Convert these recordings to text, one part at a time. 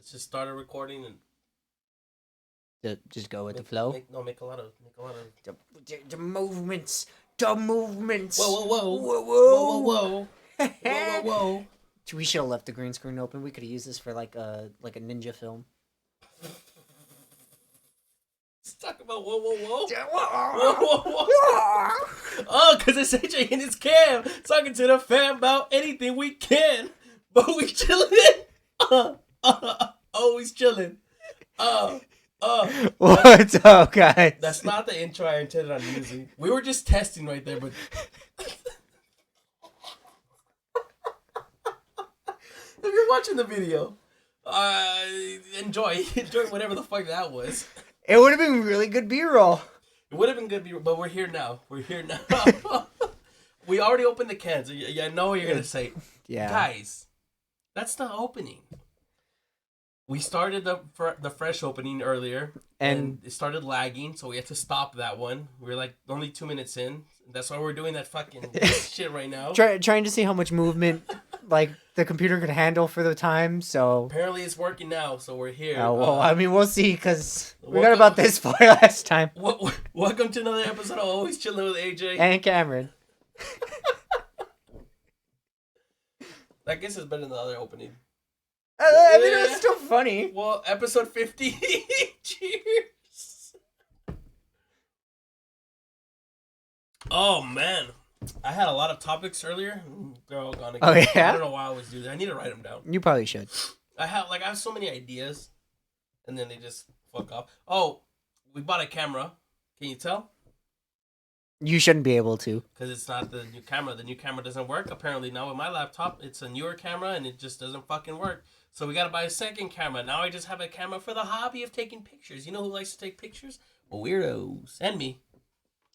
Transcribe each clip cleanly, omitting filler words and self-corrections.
Let's just start a recording and Just go with the flow. make a lot of The movements. The movements. whoa whoa whoa Whoa, whoa whoa. whoa whoa whoa. We should have left the green screen open. We could have used this for like a ninja film. Let's talk about whoa whoa whoa Whoa, whoa whoa whoa. Oh, cause it's AJ and his cam talking to the fam about anything we can, but we chilling. Always chilling. What's up, guys? That's not the intro I intended on using. We were just testing right there, but if you're watching the video, enjoy whatever the fuck that was. It would have been really good B-roll. It would have been good, but we're here now. We already opened the cans. I know what you're gonna say. Yeah, Guys, that's the opening. We started the fresh opening earlier, and it started lagging, so we had to stop that one. We were like only 2 minutes in. That's why we're doing that fucking shit right now. trying to see how much movement like the computer could handle for the time. So apparently it's working now, so we're here. well, I mean, we'll see because we got about this far last time. Welcome to another episode of Always Chilling with AJ and Cameron. I guess it's better than the other opening. I mean, it was still funny. Well, episode 50. Cheers. Oh, man. I had a lot of topics earlier. They're all gone again. Oh, yeah? I don't know why I always do that. I need to write them down. You probably should. I have so many ideas, and then they just fuck off. Oh, we bought a camera. Can you tell? You shouldn't be able to. Because it's not the new camera. The new camera doesn't work. Apparently, now with my laptop, it's a newer camera, and it just doesn't fucking work. So we got to buy a second camera. Now I just have a camera for the hobby of taking pictures. You know who likes to take pictures? Well, weirdos. And me.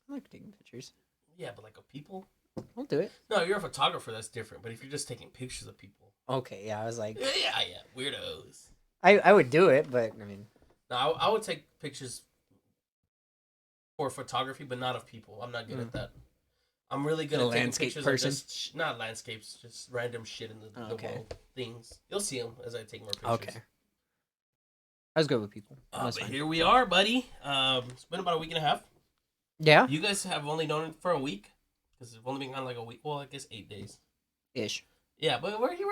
I like taking pictures. Yeah, but like of people? I'll do it. No, you're a photographer. That's different. But if you're just taking pictures of people. Okay, yeah, I was like... Yeah, weirdos. I would do it, but, I mean... No, I would take pictures for photography, but not of people. I'm not good at that. I'm really good at taking pictures person? of just... Not landscapes, just random shit in the world. Things. You'll see them as I take more pictures. Okay. I was good with people. But here we are, buddy. It's been about a week and a half. Yeah? You guys have only known it for a week. Because it's only been on like a week. Well, I guess 8 days. Ish. Yeah, but we're here.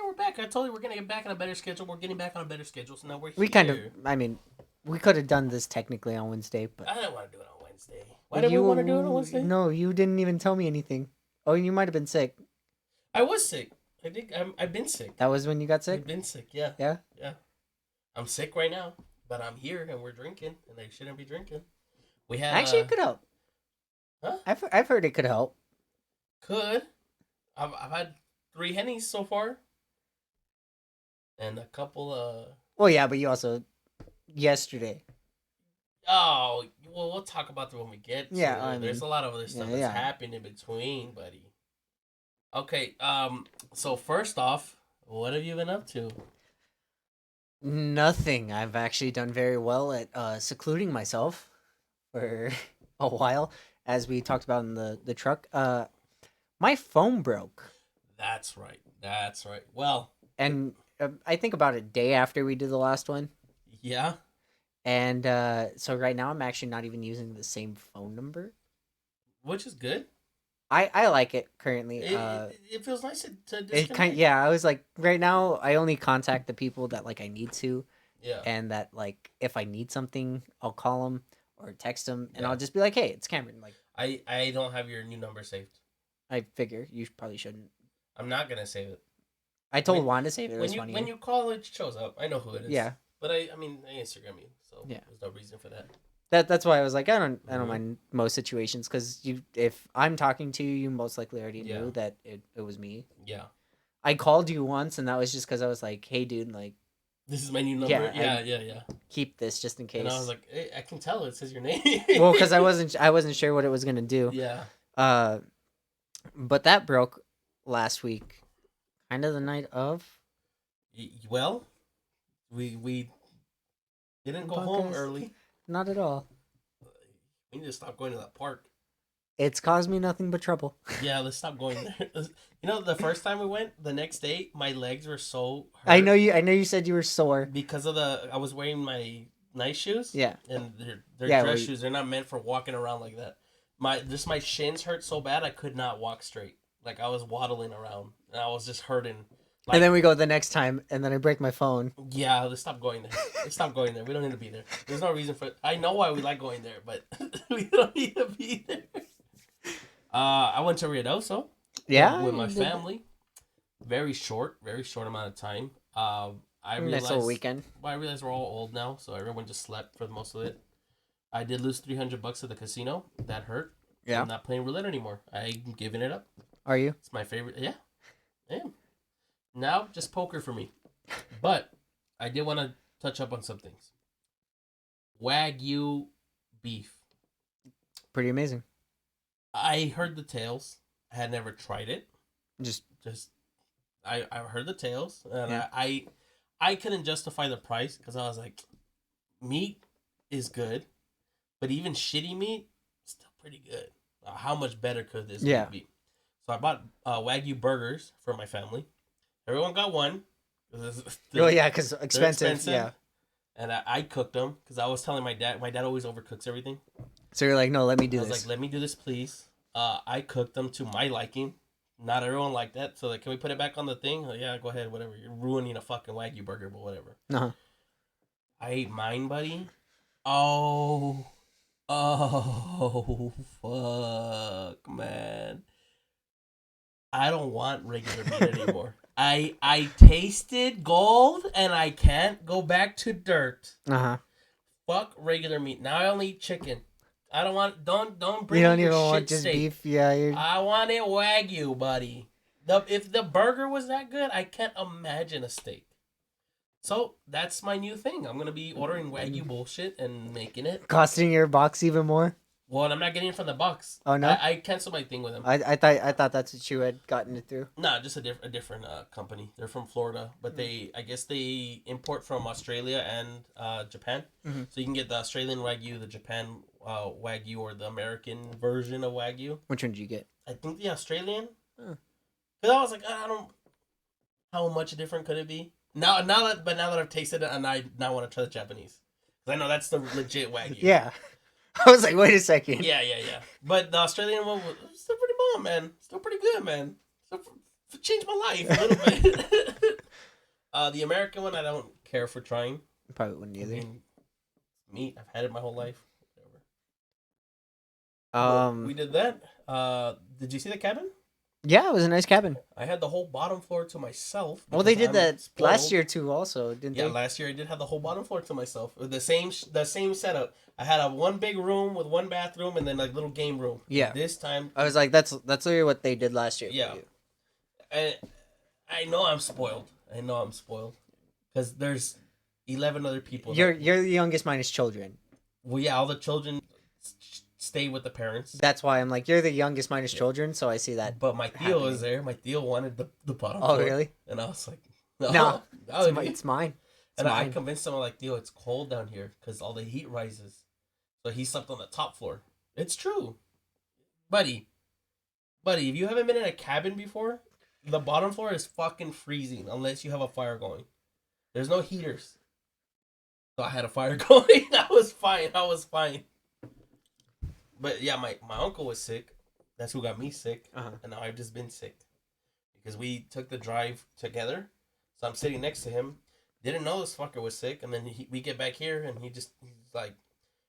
We're back. I told you we're going to get back on a better schedule. We're getting back on a better schedule, so now we're here. We kind of... I mean, we could have done this technically on Wednesday, but... I didn't want to do it on Wednesday. Why did we want to do it on Wednesday? No, you didn't even tell me anything. Oh, you might have been sick. I was sick. I think I've been sick. That was when you got sick? I've been sick, yeah. Yeah? Yeah. I'm sick right now, but I'm here and we're drinking, and I shouldn't be drinking. We had... Actually, it could help. Huh? I've heard it could help. Could. I've had 3 Hennies so far. And a couple Well, yeah, but you also... Yesterday. Oh, well, we'll talk about that when we get to yeah, it. There's a lot of other stuff that's happened in between, buddy. Okay, so first off, what have you been up to? Nothing. I've actually done very well at secluding myself for a while, as we talked about in the truck. My phone broke. That's right. Well, and I think about a day after we did the last one. Yeah. And so right now I'm actually not even using the same phone number, which is good. I like it currently. It feels nice to disconnect. It kind I was like, right now I only contact the people that like I need to. Yeah. And that like if I need something, I'll call them or text them, and I'll just be like, hey, it's Cameron. Like I don't have your new number saved. I figure you probably shouldn't. I'm not gonna save it. I told Juan to save it. It was funny. When you call, it shows up. I know who it is. Yeah. But I mean, I Instagram you, so there's no reason for that. That's why I was like, I don't mind most situations, because if I'm talking to you, you most likely already knew that it was me. Yeah. I called you once, and that was just because I was like, hey, dude, like, this is my new number. Yeah. Keep this just in case. And I was like, hey, I can tell it says your name. Well, because I wasn't sure what it was gonna do. Yeah. But that broke last week, kind of the night of. Well, we didn't go home early. Not at all. We need to stop going to that park. It's caused me nothing but trouble. Yeah, let's stop going there. You know, the first time we went, the next day, my legs were so hurt. I know you said you were sore because of I was wearing my nice shoes. Yeah. And they're dress shoes. They're not meant for walking around like that. My shins hurt so bad I could not walk straight. Like I was waddling around and I was just hurting. Like, and then we go the next time, and then I break my phone. Yeah, let's stop going there. Let's stop going there. We don't need to be there. There's no reason for it. I know why we like going there, but we don't need to be there. I went to Ruidoso. Yeah, with my family. Very short amount of time. I realized nice little weekend. Well, I realized we're all old now, so everyone just slept for most of it. I did lose $300 at the casino. That hurt. Yeah. I'm not playing roulette anymore. I'm giving it up. Are you? It's my favorite. Yeah, I am. Now just poker for me. But I did want to touch up on some things. Wagyu beef. Pretty amazing. I heard the tales. I had never tried it. Just I heard the tales, and yeah. I couldn't justify the price because I was like, meat is good, but even shitty meat is still pretty good. How much better could this meat be? So I bought Wagyu burgers for my family. Everyone got one. Because expensive. Yeah. And I cooked them because I was telling my dad. My dad always overcooks everything. So you're like, no, let me do this. I was like, let me do this, please. I cooked them to my liking. Not everyone liked that. So, like, can we put it back on the thing? Oh, yeah, go ahead, whatever. You're ruining a fucking Wagyu burger, but whatever. Uh-huh. I ate mine, buddy. Oh, fuck, man. I don't want regular meat anymore. I tasted gold, and I can't go back to dirt. Uh-huh. Fuck regular meat. Now I only eat chicken. I don't want. Don't bring. You don't your even shit want just steak. beef. Yeah. I want it Wagyu, buddy. If the burger was that good, I can't imagine a steak. So that's my new thing. I'm gonna be ordering Wagyu bullshit and making it. Costing your box even more. Well, I'm not getting it from the box. Oh no! I canceled my thing with them. I thought that's what you had gotten it through. Nah, just a different company. They're from Florida, but I guess they import from Australia and Japan. Mm-hmm. So you can get the Australian Wagyu, the Japan Wagyu, or the American version of Wagyu. Which one did you get? I think the Australian. Huh. Cause I was like, I don't. How much different could it be? Now that I've tasted it, and I now want to try the Japanese. Cause I know that's the legit Wagyu. Yeah. I was like, wait a second. Yeah. But the Australian one was still pretty bomb, man. Still pretty good, man. Still changed my life a little bit. The American one, I don't care for trying. Probably wouldn't either. I mean, meat, I've had it my whole life. Whatever. We did that. Did you see the cabin? Yeah, it was a nice cabin. I had the whole bottom floor to myself. Well, they did that last year too, also, didn't they? Yeah, last year I did have the whole bottom floor to myself. The same setup. I had one big room with one bathroom and then like little game room. Yeah. This time I was like, that's literally what they did last year. Yeah. And I know I'm spoiled. Because there's 11 other people. You're the youngest minus children. Well, yeah, all the children stay with the parents. That's why I'm like, you're the youngest minus children, so I see that. But my Theo was there. My Theo wanted the bottom floor. Oh, really? And I was like, no it's mine. I convinced him, like, Theo, it's cold down here because all the heat rises. So he slept on the top floor. It's true. Buddy, if you haven't been in a cabin before, the bottom floor is fucking freezing unless you have a fire going. There's no heaters. So I had a fire going. I was fine. But yeah, my uncle was sick. That's who got me sick. Uh-huh. And now I've just been sick. Because we took the drive together. So I'm sitting next to him. Didn't know this fucker was sick. And then we get back here and he's like,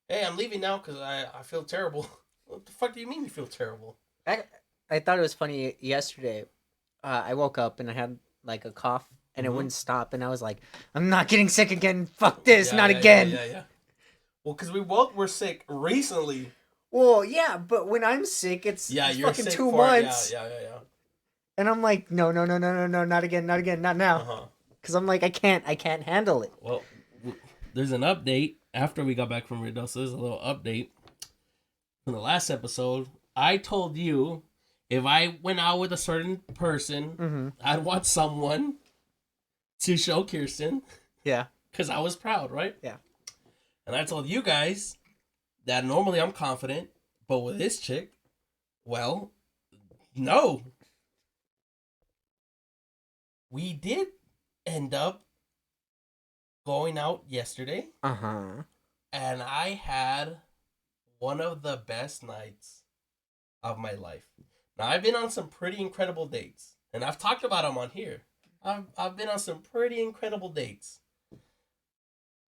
hey, I'm leaving now because I feel terrible. What the fuck do you mean you feel terrible? I thought it was funny yesterday. I woke up and I had like a cough and it wouldn't stop. And I was like, I'm not getting sick again. Fuck this. Not again. Yeah. Well, because we both were sick recently. Well, yeah, but when I'm sick, it's fucking 2 months. Yeah. And I'm like, no, not again, not now. Because I'm like, I can't handle it. Well, there's an update. After we got back from Ruidoso, there's a little update. In the last episode, I told you if I went out with a certain person, I'd want someone to show Kirsten. Yeah. Because I was proud, right? Yeah. And I told you guys that normally I'm confident, but with this chick, Well, no. We did end up going out yesterday. Uh-huh. And I had one of the best nights of my life. Now, I've been on some pretty incredible dates. And I've talked about them on here. I've been on some pretty incredible dates.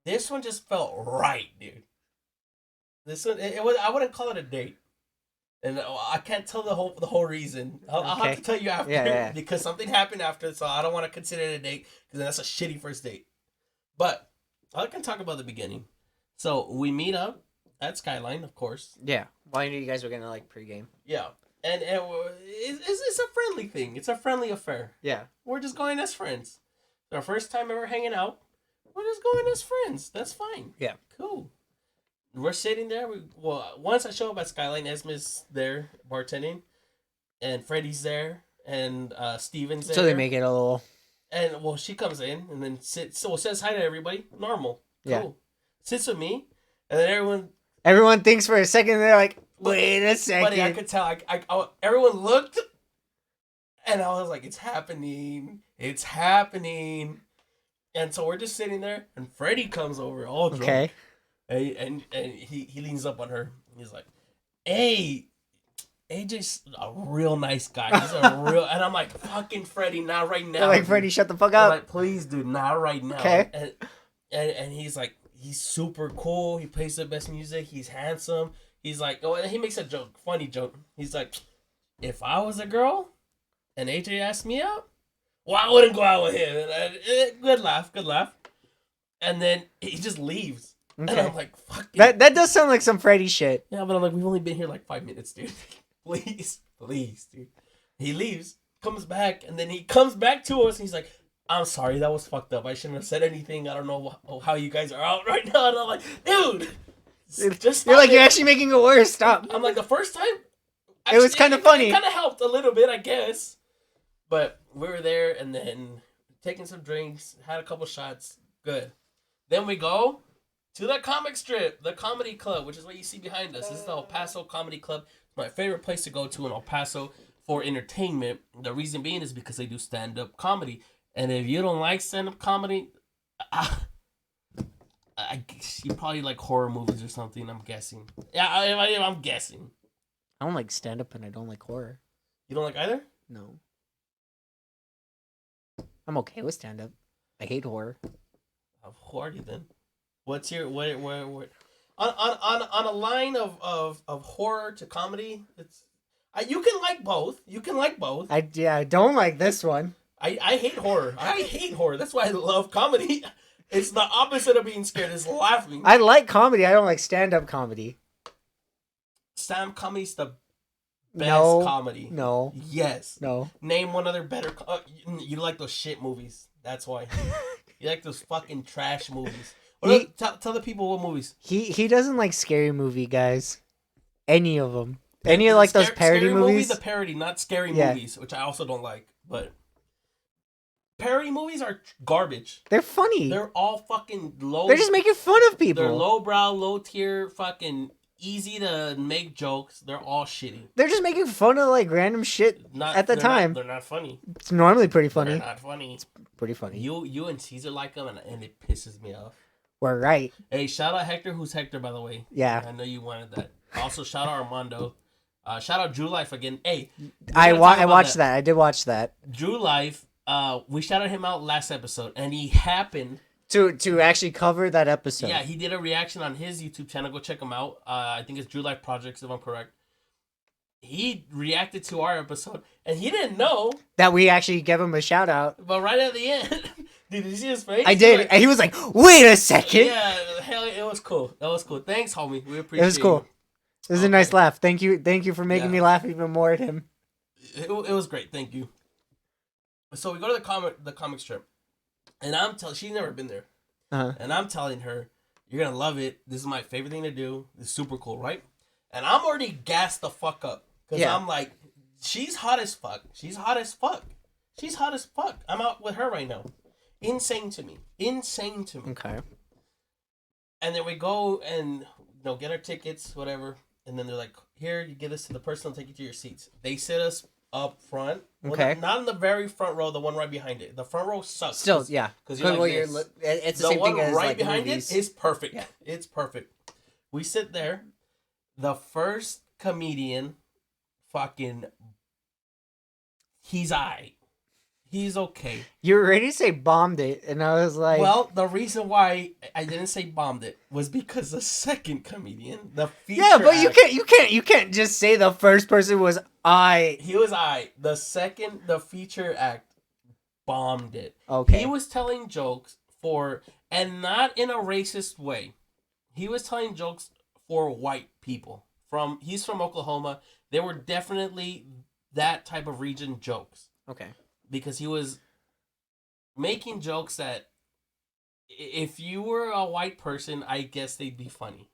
This one just felt right, dude. This one, it was. I wouldn't call it a date, and I can't tell the whole reason. I'll have to tell you after because something happened after, so I don't want to consider it a date because that's a shitty first date. But I can talk about the beginning. So we meet up at Skyline, of course. Yeah. Well, I knew you guys were gonna like pregame. Yeah, and it's a friendly thing. It's a friendly affair. Yeah. We're just going as friends. It's our first time ever hanging out. We're just going as friends. That's fine. Yeah. Cool. We're sitting there. Once I show up at Skyline, Esme's there bartending, and Freddie's there, and Steven's there. So they make it a little. And she comes in and then says hi to everybody. Normal. Cool. Yeah. Sits with me, and then everyone thinks for a second. They're like, "Wait a second." Buddy, I could tell. I everyone looked, and I was like, "It's happening! It's happening!" And so we're just sitting there, and Freddie comes over, all drunk. Okay. And he leans up on her. He's like, "Hey, AJ's a real nice guy. He's a real..." And I'm like, "Fucking Freddie, not right now." They're like, "Freddie, shut the fuck up." I'm like, "Please, dude, not right now." Okay. And he's like, he's super cool. He plays the best music. He's handsome. He's like, and he makes a joke, funny joke. He's like, "If I was a girl, and AJ asked me out, well, I wouldn't go out with him." And good laugh. And then he just leaves. Okay. And I'm like, fuck it. That does sound like some Freddy shit. Yeah, but I'm like, we've only been here like 5 minutes, dude. Please, dude. He leaves, comes back, and then he comes back to us, and he's like, "I'm sorry, that was fucked up. I shouldn't have said anything. I don't know how you guys are out right now." And I'm like, dude, just stop. You're like, you're actually making it worse. Stop. I'm like, the first time, actually, it was kind of funny. It kind of helped a little bit, I guess. But we were there, and then taking some drinks, had a couple shots. Good. Then we go to the comic strip, the comedy club, which is what you see behind us. This is the El Paso Comedy Club. It's my favorite place to go to in El Paso for entertainment. The reason being is because they do stand-up comedy. And if you don't like stand-up comedy, you probably like horror movies or something, I'm guessing. Yeah, I'm guessing. I don't like stand-up and I don't like horror. You don't like either? No. I'm okay with stand-up. I hate horror. Who are you then? What's your what on a line of horror to comedy? It's you can like both. I don't like this one. I hate horror. I hate horror. That's why I love comedy. It's the opposite of being scared. It's laughing. I like comedy. I don't like stand-up comedy. Stand-up comedy's the best comedy. No. Yes. No. Name one other better. You like those shit movies. That's why. You like those fucking trash movies. Tell the people what movies. He doesn't like scary movie guys. Any of them. Any of like those parody movies. The parody, not scary movies, which I also don't like. But parody movies are garbage. They're funny. They're all fucking low. They're just making fun of people. They're lowbrow, low tier, fucking easy to make jokes. They're all shitty. They're just making fun of like random shit at the time. They're not funny. It's normally pretty funny. They're not funny. It's pretty funny. You and Caesar like them, and it pisses me off. We're right. Hey, shout out Hector. Who's Hector, by the way? Yeah. I know you wanted that. Also, shout out Armando. Shout out Drew Life again. Hey, I watched that. I did watch that. Drew Life. We shouted him out last episode, and he happened to actually cover that episode. Yeah, he did a reaction on his YouTube channel. Go check him out. I think it's Drew Life Projects, if I'm correct. He reacted to our episode, and he didn't know that we actually gave him a shout out. But right at the end, did you see his face? I did, and he was like, "Wait a second!" Yeah, hell, it was cool. That was cool. Thanks, homie. We appreciate it. It was cool. It was a nice laugh. Thank you for making me laugh even more at him. It was great. Thank you. So we go to the comic strip, and she's never been there, and I'm telling her, "You're gonna love it. This is my favorite thing to do. It's super cool, right?" And I'm already gassed the fuck up because I'm like, she's hot as fuck. I'm out with her right now. Insane to me. Okay. And then we go and get our tickets, whatever. And then they're like, here, you get us to the person, will take you to your seats. They sit us up front. Okay. Well, not in the very front row, the one right behind it. The front row sucks. Still, yeah. Because you're like it's the same thing as right like behind movies. it is perfect. Yeah. It's perfect. We sit there. The first comedian, fucking, he's aight. He's okay. You were ready to say bombed it, and I was like... Well, the reason why I didn't say bombed it was because the second comedian, the feature but act, you can't just say the first person was I. He was aight. The feature act bombed it. Okay. He was telling jokes and not in a racist way. He was telling jokes for white people. He's from Oklahoma. They were definitely that type of region jokes. Okay. Because he was making jokes that if you were a white person, I guess they'd be funny.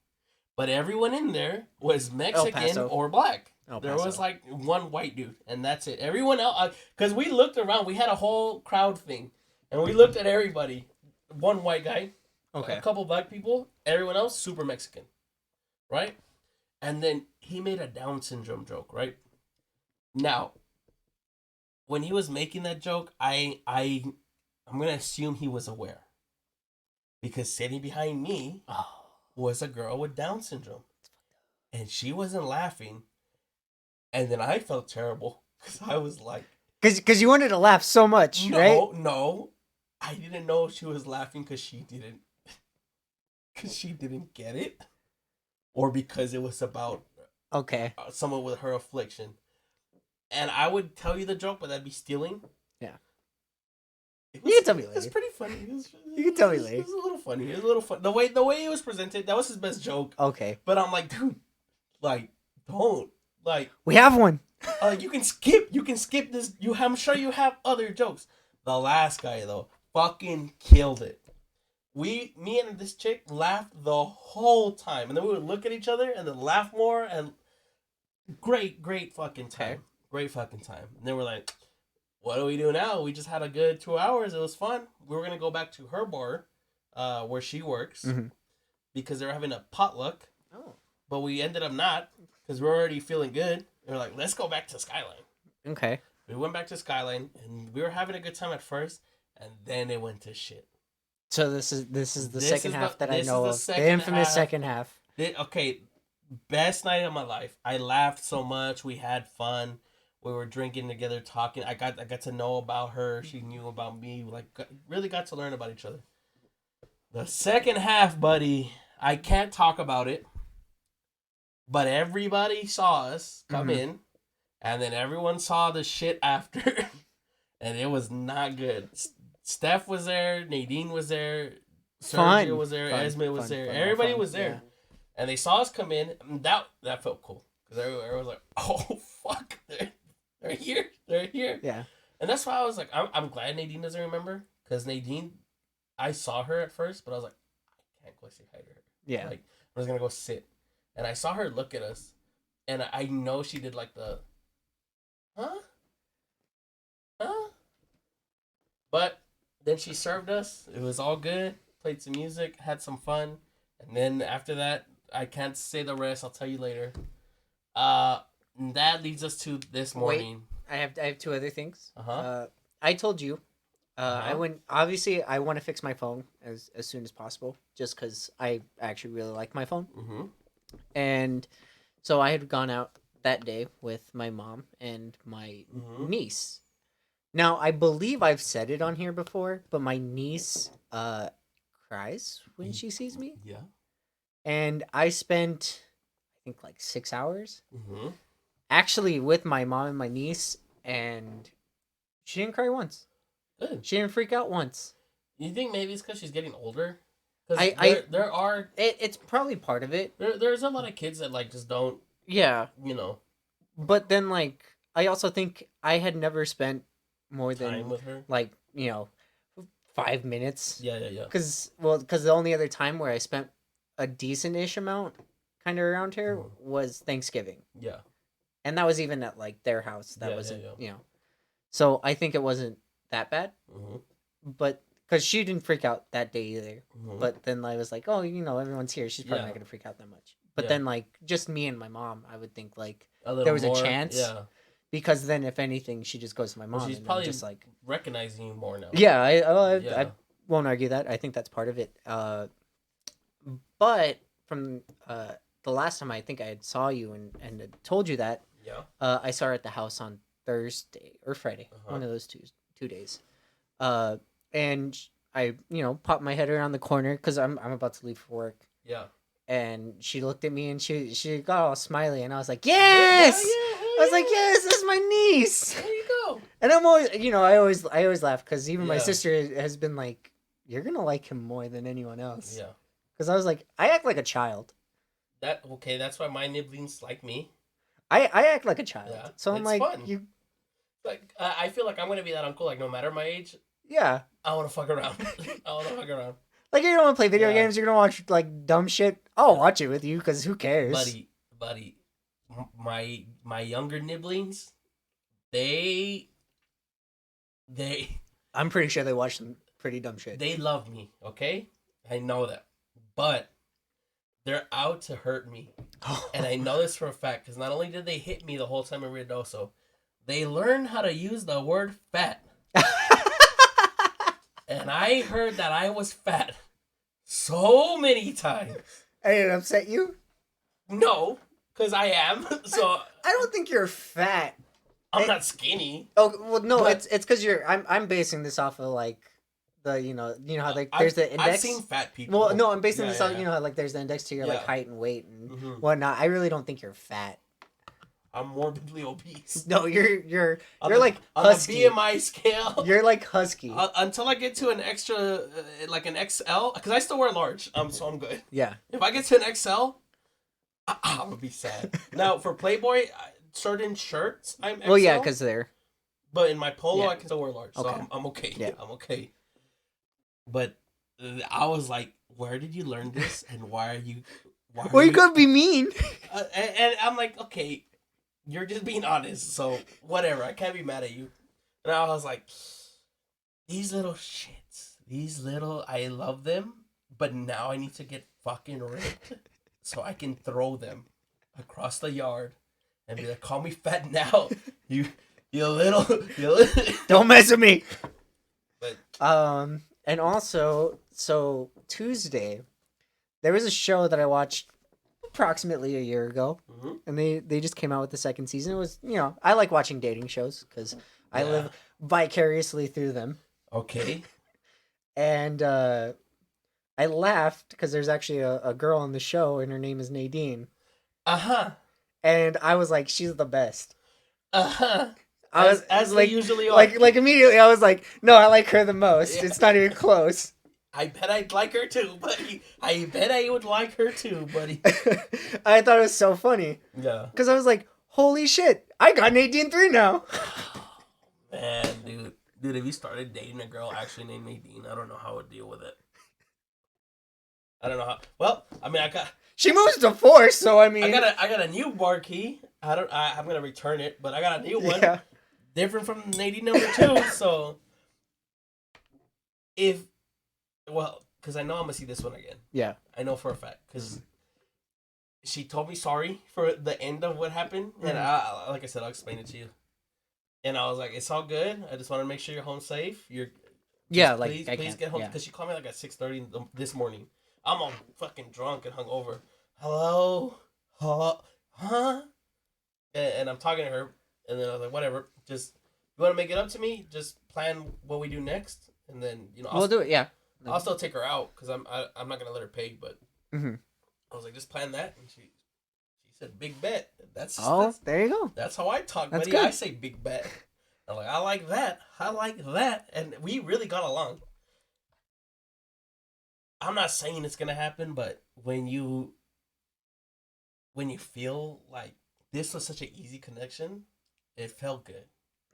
But everyone in there was Mexican or black. There was like one white dude, and that's it. Everyone else, because we looked around, we had a whole crowd thing, and we looked at everybody. One white guy, a couple black people, everyone else super Mexican, right? And then he made a Down syndrome joke, right? Now, when he was making that joke, I'm gonna assume he was aware, because sitting behind me was a girl with Down syndrome, and she wasn't laughing, and then I felt terrible because I was like, because you wanted to laugh so much, right? No, I didn't know she was laughing because she didn't get it, or because it was about someone with her affliction. And I would tell you the joke, but that'd be stealing. Yeah. You can tell me later. It's pretty funny. You can tell me later. It was a little funny. It was a little fun. The way it was presented, that was his best joke. Okay. But I'm like, dude, like, don't. Like, we have one. You can skip this. I'm sure you have other jokes. The last guy, though, fucking killed it. Me and this chick laughed the whole time. And then we would look at each other and then laugh more. And great fucking time. Okay. Great fucking time. And then we're like, what do we do now? We just had a good 2 hours. It was fun. We were going to go back to her bar where she works because they were having a potluck. Oh. But we ended up not because we were already feeling good. We were like, let's go back to Skyline. Okay. We went back to Skyline and we were having a good time at first. And then it went to shit. So this is the second half that I know of. The infamous second half. Best night of my life. I laughed so much. We had fun. We were drinking together, talking. I got to know about her. She knew about me. Really got to learn about each other. The second half, buddy, I can't talk about it. But everybody saw us come in, and then everyone saw the shit after, and it was not good. Steph was there. Nadine was there. Sergio was there. Esme was there. Everybody was there. Yeah. And they saw us come in. And that felt cool. Because everyone was like, oh, fuck. They're here. They're here. Yeah. And that's why I was like, I'm glad Nadine doesn't remember. Because Nadine, I saw her at first, but I was like, I can't go say hi to her. Yeah. Like, I was going to go sit. And I saw her look at us. And I know she did like the, huh? But then she served us. It was all good. Played some music. Had some fun. And then after that, I can't say the rest. I'll tell you later. That leads us to this morning. Wait, I have two other things. I told you, I want to fix my phone as soon as possible, just because I actually really like my phone. Mm-hmm. And so I had gone out that day with my mom and my niece. Now, I believe I've said it on here before, but my niece cries when she sees me. Yeah. And I spent, I think, like 6 hours actually with my mom and my niece, and she didn't cry once. Good. She didn't freak out once. You think maybe it's because she's getting older? It's probably part of it. There's a lot of kids that like just don't. Yeah. You know. But then like I also think I had never spent more than time with her. 5 minutes. Yeah. Because the only other time where I spent a decent-ish amount kind of around here was Thanksgiving. Yeah. And that was even at like their house. That wasn't. So I think it wasn't that bad. Mm-hmm. But because she didn't freak out that day either. Mm-hmm. But then I was like, oh, everyone's here. She's probably not going to freak out that much. But then like just me and my mom, I would think like there was a chance. Yeah. Because then if anything, she just goes to my mom. Well, she's probably just like recognizing you more now. Yeah, I won't argue that. I think that's part of it. But from the last time I think I had saw you and had told you that, I saw her at the house on Thursday or Friday, one of those two days. And I popped my head around the corner because I'm about to leave for work. Yeah. And she looked at me and she got all smiley and I was like, yes. I was like, yes, that's my niece. There you go. And I'm always, I always laugh because even my sister has been like, you're gonna like him more than anyone else. Yeah. Because I was like, I act like a child. That's why my nibblings like me. I act like a child. Yeah, so I'm like, fun. Like I feel like I'm gonna be that uncle. Like no matter my age. Yeah. I want to fuck around. I want to fuck around. Like, you don't want to play video games, you're going to watch, like, dumb shit. I'll watch it with you, because who cares? Buddy, my younger nibblings, they... I'm pretty sure they watch some pretty dumb shit. They love me, okay? I know that. But they're out to hurt me. And I know this for a fact, because not only did they hit me the whole time in Ruidoso, they learned how to use the word fat. And I heard that I was fat so many times. And it upset you? No, because I am. So I don't think you're fat. I'm not skinny. Oh well, no, it's because you're. I'm basing this off of like the how like there's the index. I've seen fat people. Well, no, I'm basing this off how like there's the index to your like height and weight and whatnot. I really don't think you're fat. I'm morbidly obese. No, you're like husky. On the BMI scale. You're like husky. Until I get to an extra, like an XL, because I still wear large, so I'm good. Yeah. If I get to an XL, I'm gonna be sad. Now for Playboy, certain shirts I'm XL. Well, yeah, because they're. But in my polo, I can still wear large, so I'm okay. Yeah. I'm okay. But I was like, where did you learn this, and why are you? Well, you could be mean. And I'm like, okay. You're just being honest, so whatever. I can't be mad at you. And I was like, these little shits. I love them, but now I need to get fucking ripped so I can throw them across the yard and be like, call me fat now. You little. Don't mess with me. But and also, so Tuesday, there was a show that I watched approximately a year ago, and they just came out with the second season. It was, I like watching dating shows because I live vicariously through them. Okay. And I laughed because there's actually a girl in the show, and her name is Nadine. And I was like, she's the best. As like, they usually are. Like immediately, I was like, no, I like her the most. Yeah. It's not even close. I bet I'd like her too, buddy. I bet I would like her too, buddy. I thought it was so funny. Yeah. Because I was like, holy shit, I got Nadine 3 now. Man, dude, if you started dating a girl actually named Nadine, I don't know how I would deal with it. I don't know how. Well, I mean, she moves to 4, so I mean. I got a new bar key. I'm gonna return it, but I got a new one. Yeah. Different from Nadine number 2, so. Because I know I'm going to see this one again. Yeah. I know for a fact. Because she told me sorry for the end of what happened. And like I said, I'll explain it to you. And I was like, it's all good. I just want to make sure you're home safe. Please get home. Because she called me like at 6:30 this morning. I'm all fucking drunk and hungover. Hello? Huh? And I'm talking to her. And then I was like, whatever. Just, you want to make it up to me? Just plan what we do next. And then, we'll do it, yeah. I'll still take her out because I'm not gonna let her pay, but I was like, just plan that, and she said, big bet. That's there you go. That's how I talk, buddy. Good. I say big bet. I'm like, I like that, and we really got along. I'm not saying it's gonna happen, but when you feel like this was such an easy connection, it felt good.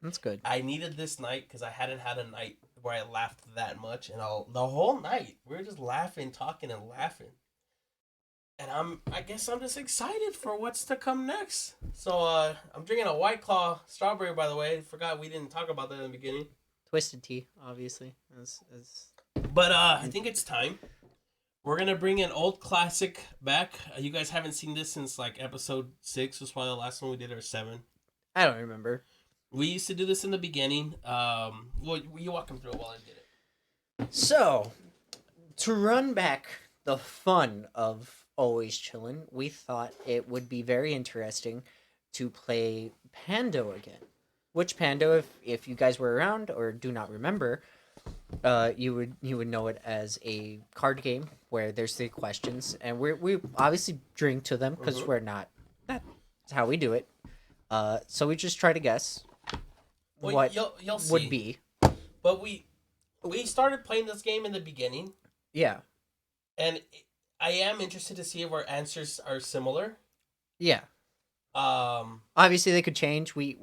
That's good. I needed this night because I hadn't had a night where I laughed that much, and the whole night we were just laughing, talking, and laughing. And I guess I'm just excited for what's to come next. So I'm drinking a White Claw strawberry, by the way. Forgot we didn't talk about that in the beginning. Twisted tea, obviously. But I think it's time. We're gonna bring an old classic back. You guys haven't seen this since like episode 6 was probably the last one we did, or 7. I don't remember. We used to do this in the beginning. Well, you walk them through it while I did it. So, to run back the fun of Always Chillin', we thought it would be very interesting to play Pando again. Which Pando, if you guys were around or do not remember, you would know it as a card game where there's 3 questions, and we obviously drink to them because we're not. That's how we do it. So we just try to guess what you'll see. would be. But we started playing this game in the beginning. Yeah. And I am interested to see if our answers are similar. Yeah. Obviously they could change. We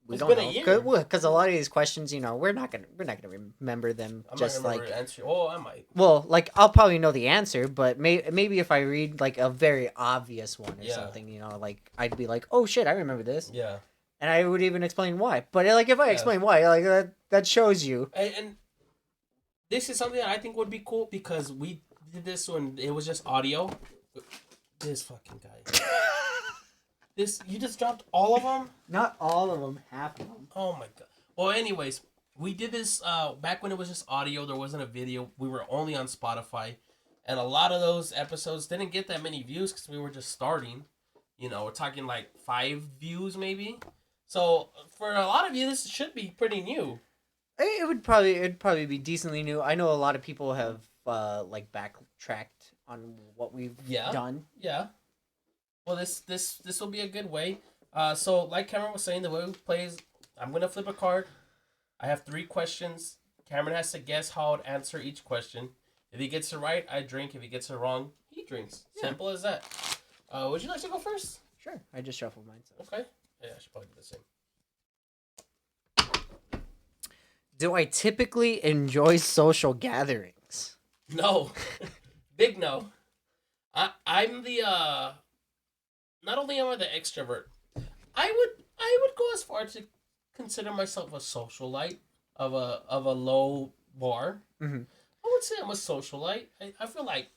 don't know because a lot of these questions, we're not gonna remember them. I'm just not gonna answer. Oh, I might. Well, like I'll probably know the answer, but maybe if I read like a very obvious one or something, like I'd be like, oh shit, I remember this. Yeah. And I would even explain why. But like if I explain why, like that shows you. And this is something that I think would be cool because we did this when it was just audio. This fucking guy. You just dropped all of them? Not all of them, half of them. Oh my god. Well, anyways, we did this back when it was just audio. There wasn't a video. We were only on Spotify. And a lot of those episodes didn't get that many views because we were just starting. We're talking like 5 views maybe. So for a lot of you, this should be pretty new. It'd probably be decently new. I know a lot of people have like backtracked on what we've done. Yeah. Well, this will be a good way. So like Cameron was saying, the way we play is I'm gonna flip a card. I have 3 questions. Cameron has to guess how to answer each question. If he gets it right, I drink. If he gets it wrong, he drinks. Yeah. Simple as that. Would you like to go first? Sure. I just shuffled mine. So. Okay. Yeah, I should probably do the same. Do I typically enjoy social gatherings? No. Big no. I'm the not only am I the extrovert, I would go as far to consider myself a socialite of a low bar. Mm-hmm. I would say I'm a socialite. I feel like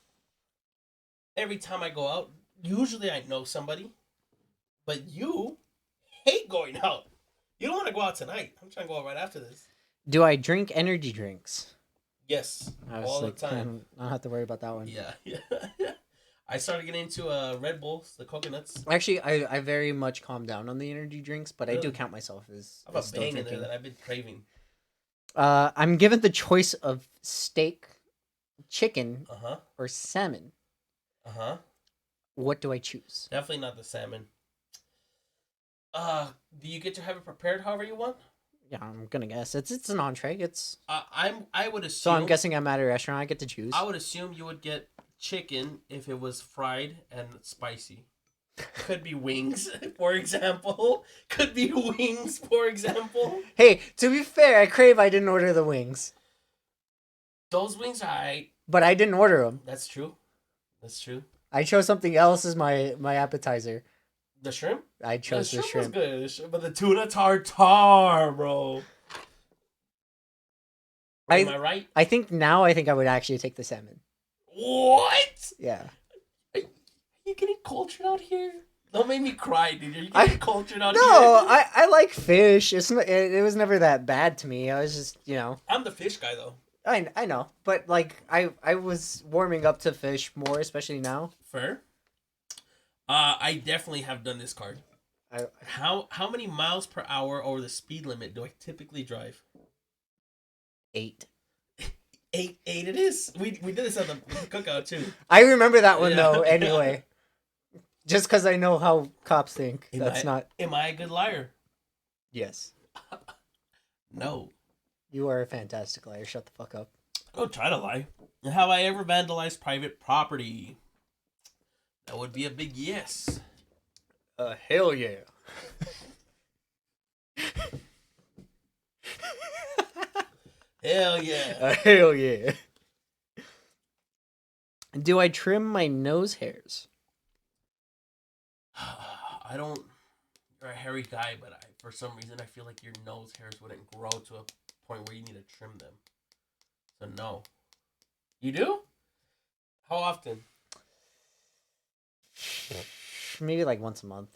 every time I go out, usually I know somebody, but you hate going out. You don't want to go out tonight. I'm trying to go out right after this. Do I drink energy drinks? Yes, all the time. I don't have to worry about that one. Yeah. I started getting into Red Bulls, the coconuts. Actually, I very much calmed down on the energy drinks, but really? I do count myself as I have a bang in there that I've been craving. I'm given the choice of steak, chicken, or salmon. What do I choose? Definitely not the salmon. Do you get to have it prepared however you want? Yeah, I'm gonna guess it's an entree. I would assume. So I'm guessing I'm at a restaurant. I get to choose. I would assume you would get chicken if it was fried and spicy. Could be wings, for example. Hey, to be fair, I didn't order the wings. Those wings, but I didn't order them. That's true. I chose something else as my appetizer. The shrimp? I chose the shrimp. Was good, but the tuna tartare, bro. Am I right? I think I would actually take the salmon. What? Yeah. Are you getting cultured out here? Don't make me cry, dude. Are you getting cultured out here? No, I like fish. It was never that bad to me. I was just, I'm the fish guy, though. I know, but like I was warming up to fish more, especially now. Fair. I definitely have done this card. How many miles per hour over the speed limit do I typically drive? 8. 8 it is. We did this at the cookout too. I remember that one though. Anyway, just because I know how cops think. Am I a good liar? Yes. No. You are a fantastic liar. Shut the fuck up. Don't try to lie. Have I ever vandalized private property? That would be a big yes. Hell yeah. Hell yeah. Hell yeah. Do I trim my nose hairs? I don't. You're a hairy guy, but for some reason I feel like your nose hairs wouldn't grow to a point where you need to trim them. So no. You do? How often? Maybe like once a month.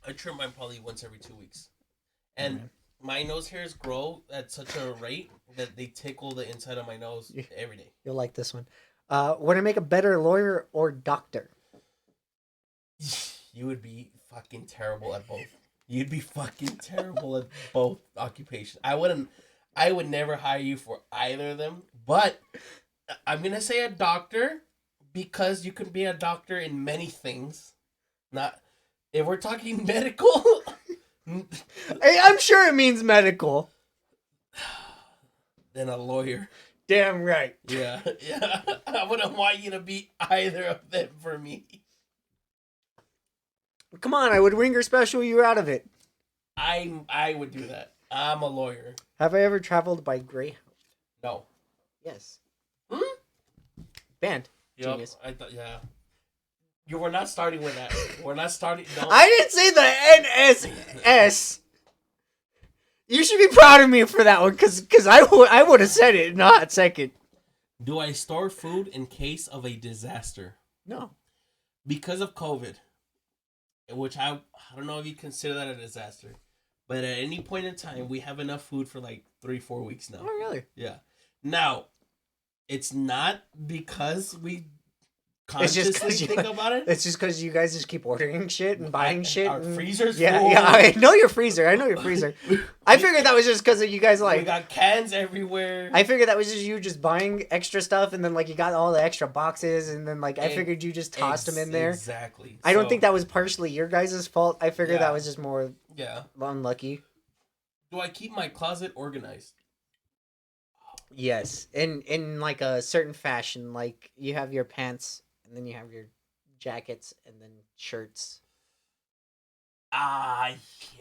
I trim mine probably once every 2 weeks. And my nose hairs grow at such a rate that they tickle the inside of my nose every day. You'll like this one. Would I make a better lawyer or doctor? You would be fucking terrible at both. You'd be fucking terrible at both occupations. I would never hire you for either of them. But I'm going to say a doctor because you can be a doctor in many things. Not if we're talking medical. Hey, I'm sure it means medical. Then a lawyer. Damn right. Yeah. I wouldn't want you to be either of them for me. Come on, I would ringer special you out of it. I would do that. I'm a lawyer. Have I ever traveled by Greyhound? No. Yes. Band. Yep, Genius. I thought, yeah. You were not starting with that. We're not starting. No. I didn't say the NSS. You should be proud of me for that one, because I would have said it in a hot second. Do I store food in case of a disaster? No. Because of COVID, which I don't know if you consider that a disaster, but at any point in time, we have enough food for like 3-4 weeks now. Oh, really? Yeah. Now, it's not because we consciously think about it. It's just because you guys just keep ordering shit and buying shit. Our freezer's full. Yeah, I know your freezer. I figured that was just because you guys we got cans everywhere. I figured that was just you just buying extra stuff, and then like you got all the extra boxes, and then like I figured you just tossed them in there. Exactly. I don't think that was partially your guys' fault. I figured that was just more unlucky. Do I keep my closet organized? Yes, in like a certain fashion. Like you have your pants, and then you have your jackets, and then shirts.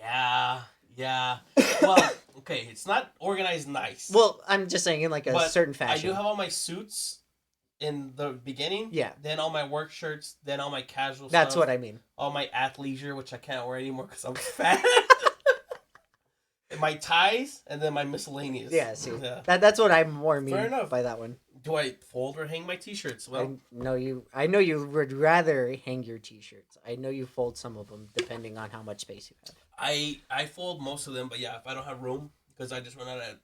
Yeah. Well, okay, it's not organized nice. Well, I'm just saying in like a certain fashion. I do have all my suits in the beginning. Yeah. Then all my work shirts. Then all my casual stuff. That's what I mean. All my athleisure, which I can't wear anymore because I'm fat. My ties, and then my miscellaneous. Yeah, see. Yeah. That's what I more mean by that one. Do I fold or hang my t-shirts? Well, I know you would rather hang your t-shirts. I know you fold some of them depending on how much space you have. I fold most of them, but yeah, if I don't have room, because I just run out of...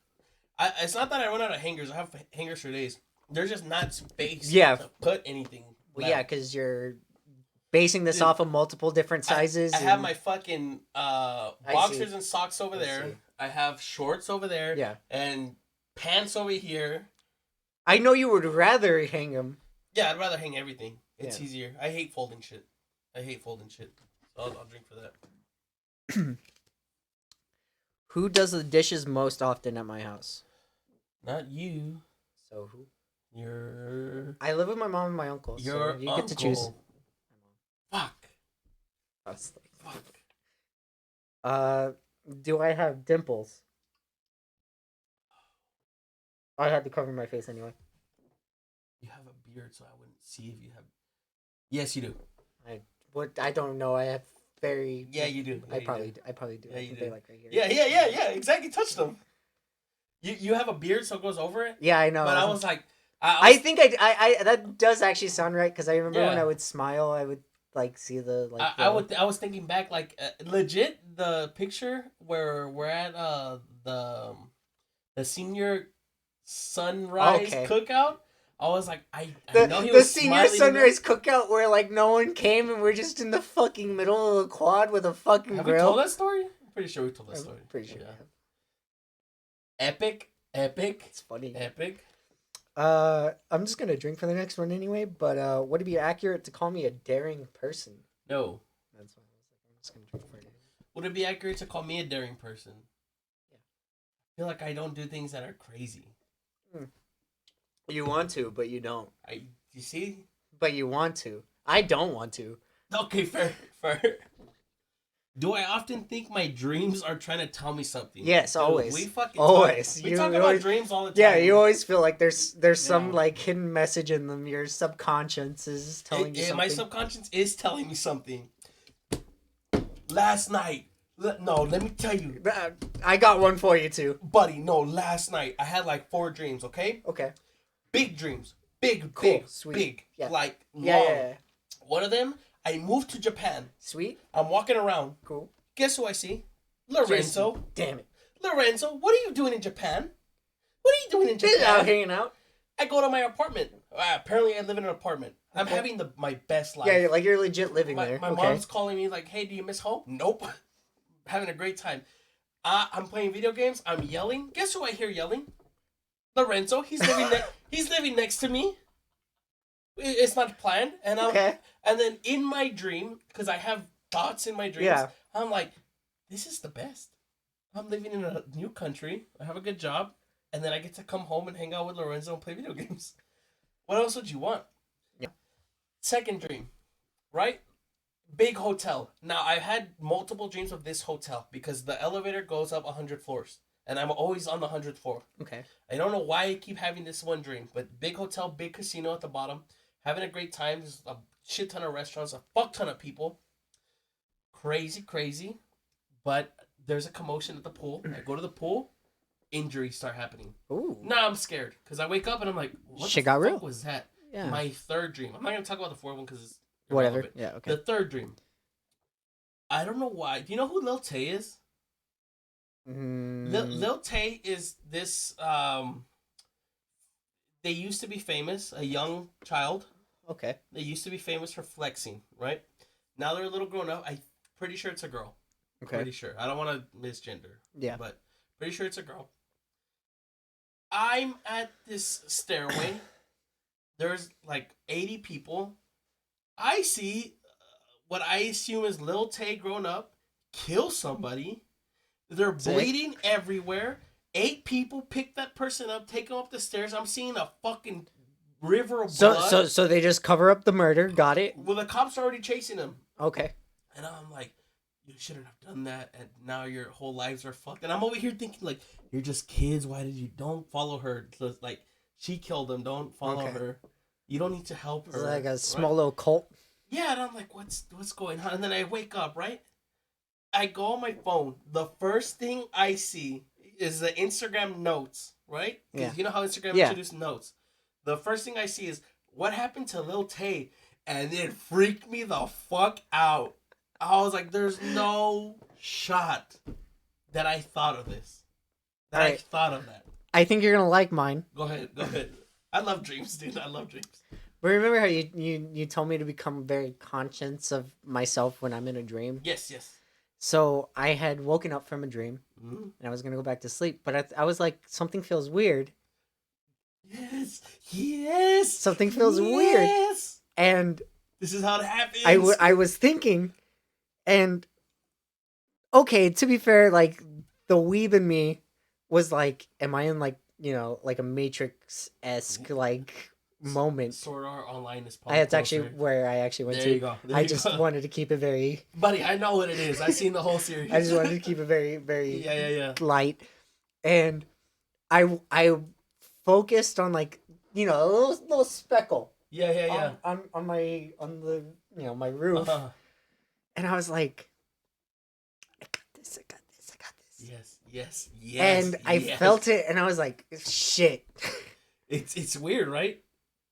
it's not that I run out of hangers. I have hangers for days. There's just not space to put anything. Well, yeah, because you're basing this off of multiple different sizes. I have my fucking boxers and socks over there. I have shorts over there. Yeah. And pants over here. I know you would rather hang them. Yeah, I'd rather hang everything. It's easier. I hate folding shit. So I'll drink for that. Who does the dishes most often at my house? Not you. So who? I live with my mom and my uncle. So you get to choose. Fuck. I was like, fuck. Do I have dimples? I had to cover my face anyway. You have a beard, so I wouldn't see if you have. Yes, you do. I don't know. I have very. Yeah, you do. I probably do. Yeah, you do. They like right here. Yeah. Exactly. Touch them. You have a beard, so it goes over it. Yeah, I know. But I was like, I think I that does actually sound right, because I remember when I would smile, I would like see the like. I was thinking back, like legit the picture where we're at the senior sunrise cookout. I was like, I know he was the senior sunrise cookout where like no one came and we're just in the fucking middle of the quad with a fucking grill. Have we told that story? I'm pretty sure we told that story. Pretty sure. Yeah. Epic. It's funny. Epic. I'm just gonna drink for the next one anyway. But would it be accurate to call me a daring person? No. That's why I was like, I'm just gonna drink for it. Would it be accurate to call me a daring person? Yeah. I feel like I don't do things that are crazy. You want to, but you don't. You see? But you want to. I don't want to. Okay, fair. Do I often think my dreams are trying to tell me something? Yes, Dude, always. We fucking always. Talk. We talk about dreams all the time. Yeah, you always feel like there's some like hidden message in them. Your subconscious is telling you something. My subconscious is telling me something. Last night. No, let me tell you. I got one for you too. Buddy, no, last night I had like 4 dreams, okay? Okay. Big dreams. Big, cool. big, Sweet. big. Yeah. Like, long. Yeah. One of them, I moved to Japan. Sweet. I'm walking around. Cool. Guess who I see? Lorenzo. Jason. Damn it. Lorenzo, what are you doing in Japan? What are you doing in Japan? Just out hanging out. I go to my apartment. Apparently, I live in an apartment. I'm having my best life. Yeah, like you're legit living there. My mom's calling me like, "Hey, do you miss home?" Nope. Having a great time. I'm playing video games. I'm yelling. Guess who I hear yelling? Lorenzo. He's living next to me. It's not planned, and and then in my dream, because I have thoughts in my dreams, I'm like, this is the best. I'm living in a new country. I have a good job, and then I get to come home and hang out with Lorenzo and play video games. What else would you want? Yeah. Second dream, right? Big hotel. Now, I've had multiple dreams of this hotel because the elevator goes up 100 floors, and I'm always on the 100th floor. Okay. I don't know why I keep having this one dream, but big hotel, big casino at the bottom, having a great time. There's a shit ton of restaurants, a fuck ton of people. Crazy. But there's a commotion at the pool. I go to the pool, injuries start happening. Ooh. Now I'm scared because I wake up and I'm like, what the fuck was that? Yeah. My third dream. I'm not going to talk about the fourth one because it's whatever. irrelevant. Yeah, okay. The third dream. I don't know why. Do you know who Lil Tay is? Lil Tay is this, they used to be famous, a young child. Okay. They used to be famous for flexing, right? Now they're a little grown up. I'm pretty sure it's a girl. Okay. Pretty sure. I don't want to misgender. Yeah. But pretty sure it's a girl. I'm at this stairway. There's like 80 people. I see what I assume is Lil Tay grown up kill somebody. They're bleeding everywhere. 8 people pick that person up, take him up the stairs. I'm seeing a fucking river of blood. So they just cover up the murder. Got it. Well, the cops are already chasing him. Okay. And I'm like, you shouldn't have done that. And now your whole lives are fucked. And I'm over here thinking, like, you're just kids. Why did you? Don't follow her. Like, she killed him. Don't follow her. You don't need to help her. It's like a small little cult. Yeah, and I'm like, what's going on? And then I wake up, right? I go on my phone. The first thing I see is the Instagram notes, right? Because you know how Instagram introduced notes. The first thing I see is, what happened to Lil Tay? And it freaked me the fuck out. I was like, there's no shot that I thought of this. I thought of that. I think you're going to like mine. Go ahead. I love dreams, dude. I love dreams. But remember how you told me to become very conscious of myself when I'm in a dream? Yes. So I had woken up from a dream, and I was going to go back to sleep. But I was like, something feels weird. Yes. Something feels weird. And this is how it happens. I was thinking, and okay, to be fair, like the weeb in me was like, am I in like, you know, like a Matrix-esque like moment? Sword Art Online is probably that's actually where I actually went there to. You go. I just wanted to keep it very... Buddy, I know what it is. I've seen the whole series. I just wanted to keep it very, very yeah. light. And I focused on like, you know, a little speckle. Yeah. On the, you know, my roof. Uh-huh. And I was like, I got this. Yes. And I felt it, and I was like, shit. It's weird, right?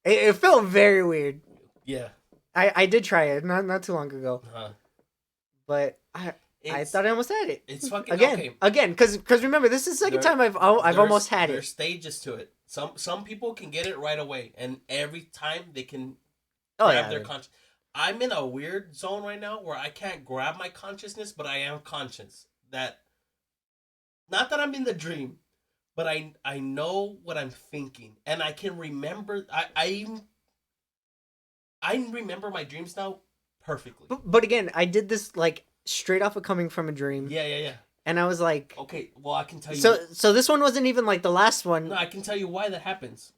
It felt very weird. Yeah. I did try it not too long ago. Uh-huh. But I thought I almost had it. It's fucking again, because remember, this is the second time I've almost had it. There's stages to it. Some people can get it right away, and every time they can grab their conscience. I'm in a weird zone right now where I can't grab my consciousness, but I am conscious that, not that I'm in the dream, but I know what I'm thinking, and I can remember. I remember my dreams now perfectly. But again, I did this like straight off of coming from a dream. Yeah. And I was like, okay, well, I can tell you. So this one wasn't even like the last one. No, I can tell you why that happens.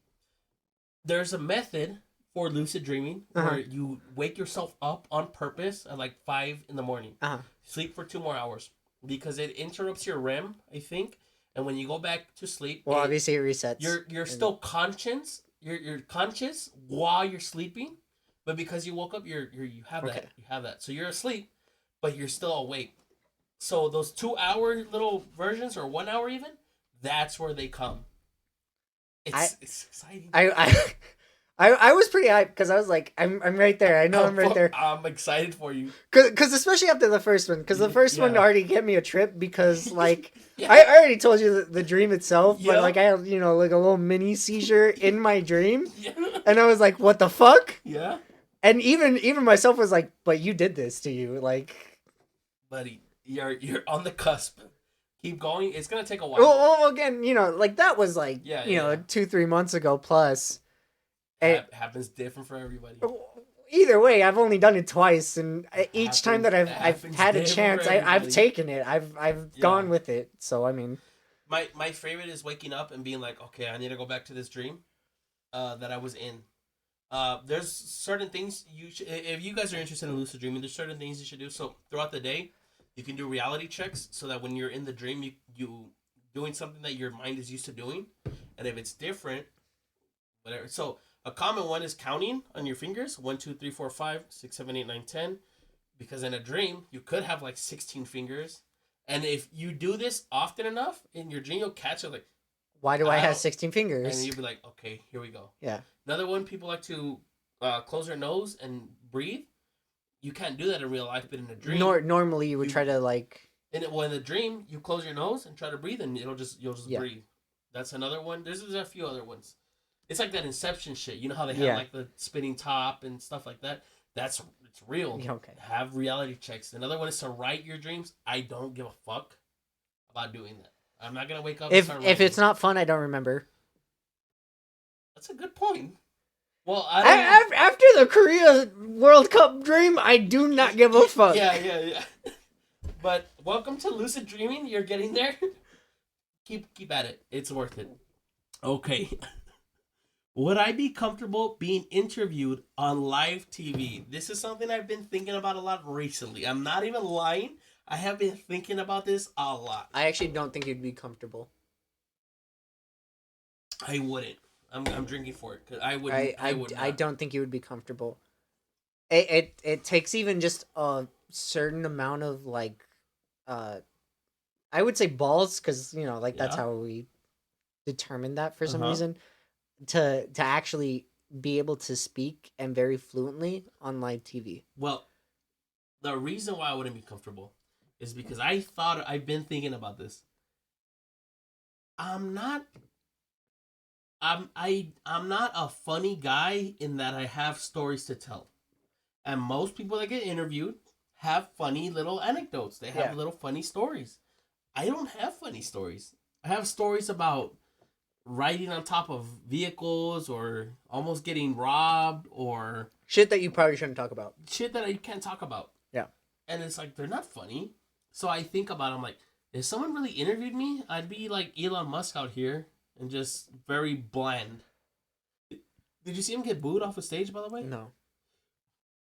There's a method for lucid dreaming where you wake yourself up on purpose at like 5 a.m. Sleep for 2 more hours because it interrupts your REM, I think. And when you go back to sleep, well, obviously it resets. You're still conscious. You're conscious while you're sleeping, but because you woke up, you have that. So you're asleep, but you're still awake. So those 2-hour little versions, or 1 hour even, that's where they come. It's exciting. I was pretty hyped because I was like, I'm right there. I know I'm right there. I'm excited for you. Cause especially after the first one, because the first one already gave me a trip because like Yeah. I already told you the dream itself, Yeah. but like I had like a little mini seizure in my dream, Yeah. and I was like, what the fuck? Yeah. And even myself was like, but you did this to you, like, buddy, you're on the cusp. Keep going. It's gonna take a while. Well, again, like that was like 2-3 months ago plus. Happens different for everybody. Either way, I've only done it twice, and each time that I've had a chance, I've taken it. I've gone with it. So I mean, my favorite is waking up and being like, okay, I need to go back to this dream that I was in. There's certain things you should, if you guys are interested in lucid dreaming, there's certain things you should do. So throughout the day, you can do reality checks so that when you're in the dream, you doing something that your mind is used to doing, and if it's different, whatever. So a common one is counting on your fingers 1, 2, 3, 4, 5, 6, 7, 8, 9, 10. Because in a dream, you could have like 16 fingers, and if you do this often enough in your dream, you'll catch it like, why do I have 16 fingers? And you'll be like, okay, here we go. Yeah. Another one, people like to close their nose and breathe. You can't do that in real life, but in a dream, normally you would try to like. In the dream, you close your nose and try to breathe, and you'll just breathe. That's another one. There's a few other ones. It's like that Inception shit. You know how they have like the spinning top and stuff like that. It's real. Okay. Have reality checks. Another one is to write your dreams. I don't give a fuck about doing that. I'm not gonna wake up. If it's not fun, I don't remember. That's a good point. Well, after the Korea World Cup dream, I do not give a fuck. Yeah. But welcome to lucid dreaming. You're getting there. Keep at it. It's worth it. Okay. Would I be comfortable being interviewed on live TV? This is something I've been thinking about a lot recently. I'm not even lying. I have been thinking about this a lot. I actually don't think you'd be comfortable. I wouldn't. I'm drinking for it because I wouldn't. I don't think you would be comfortable. It takes even just a certain amount of like, I would say balls because that's how we determine that for some reason. To actually be able to speak and very fluently on live TV. Well, the reason why I wouldn't be comfortable is because I've been thinking about this. I'm not a funny guy in that I have stories to tell. And most people that get interviewed have funny little anecdotes. They have little funny stories. I don't have funny stories. I have stories about riding on top of vehicles or almost getting robbed or shit that you probably shouldn't talk about. Shit that I can't talk about. Yeah. And it's like, they're not funny. So I think about it, I'm like, if someone really interviewed me, I'd be like Elon Musk out here and just very bland. Did you see him get booed off a stage, by the way? No.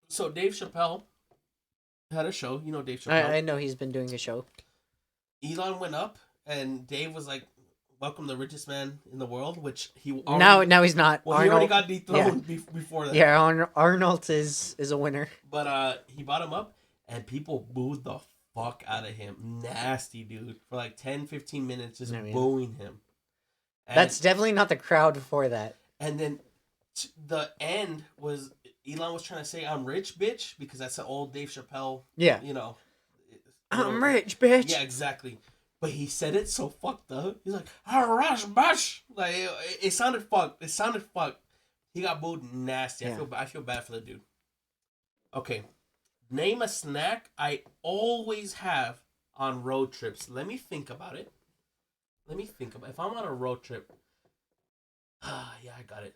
So Dave Chappelle had a show. You know Dave Chappelle. I know he's been doing a show. Elon went up and Dave was like, welcome the richest man in the world, which he already... Now he's not. Well, Arnold, he already got dethroned before that. Yeah, Arnold is a winner. But he brought him up, and people booed the fuck out of him. Nasty, dude. For like 10, 15 minutes, just booing him. And that's definitely not the crowd for that. And then the end was, Elon was trying to say, I'm rich, bitch, because that's an old Dave Chappelle. Yeah. I'm rich, bitch. Yeah, exactly. But he said it so fucked up. He's like, rush, bush. Like, it sounded fucked. He got booed nasty. Yeah. I feel bad for the dude. Okay. Name a snack I always have on road trips. Let me think about it. If I'm on a road trip. Yeah, I got it.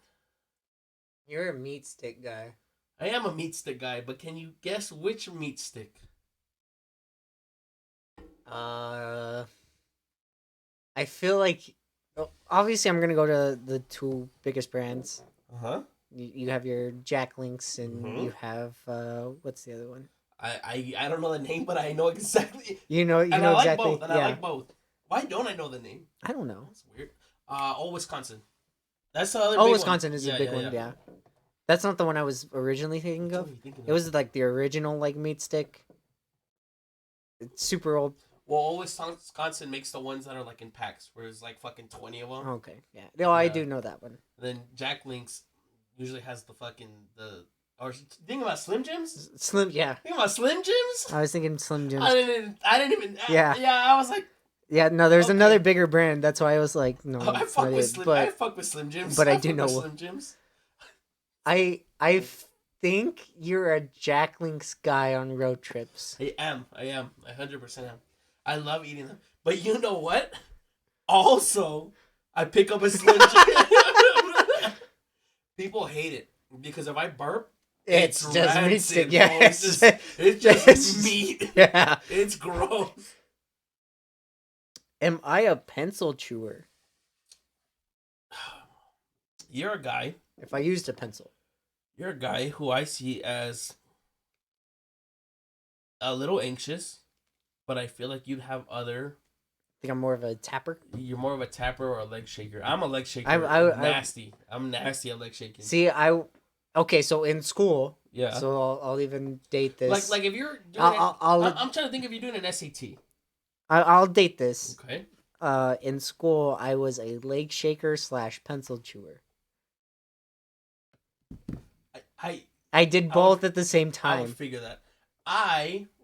You're a meat stick guy. I am a meat stick guy, but can you guess which meat stick? I feel like obviously I'm gonna go to the two biggest brands. You have your Jack Links and you have what's the other one? I don't know the name, but I know exactly. You know I exactly. Like both, I like both. Why don't I know the name? I don't know. That's weird. Wisconsin. That's the other. Wisconsin is a big one. Yeah. That's not the one I was originally thinking of. It was like the original like meat stick. It's super old. Well, Wisconsin makes the ones that are like in packs, where there's like fucking 20 of them. Okay, yeah. No, I do know that one. Then Jack Links, usually has the fucking the. Or think about Slim Jims. Yeah. Think about Slim Jims. I was thinking Slim Jims. I didn't even. Yeah. I was like. Yeah, no, there's another bigger brand. That's why I was like, no. I fuck with Slim Jims. But I do know Slim Jims. I think you're a Jack Link's guy on road trips. I am. I 100% am. I love eating them. But you know what? Also, I pick up a Slim Jim. People hate it because if I burp, it's just rancid. Yeah, it's just meat. Yeah, it's gross. Am I a pencil chewer? You're a guy. If I used a pencil. You're a guy who I see as a little anxious, but I feel like you'd have other. I think I'm more of a tapper. You're more of a tapper or a leg shaker. I'm a leg shaker. I'm nasty at leg shaking. See, okay, so in school. Yeah. So I'll even date this. Like if you're doing I'm trying to think if you're doing an SAT. I'll date this. Okay. In school, I was a leg shaker / pencil chewer. I did both at the same time. I would figure that.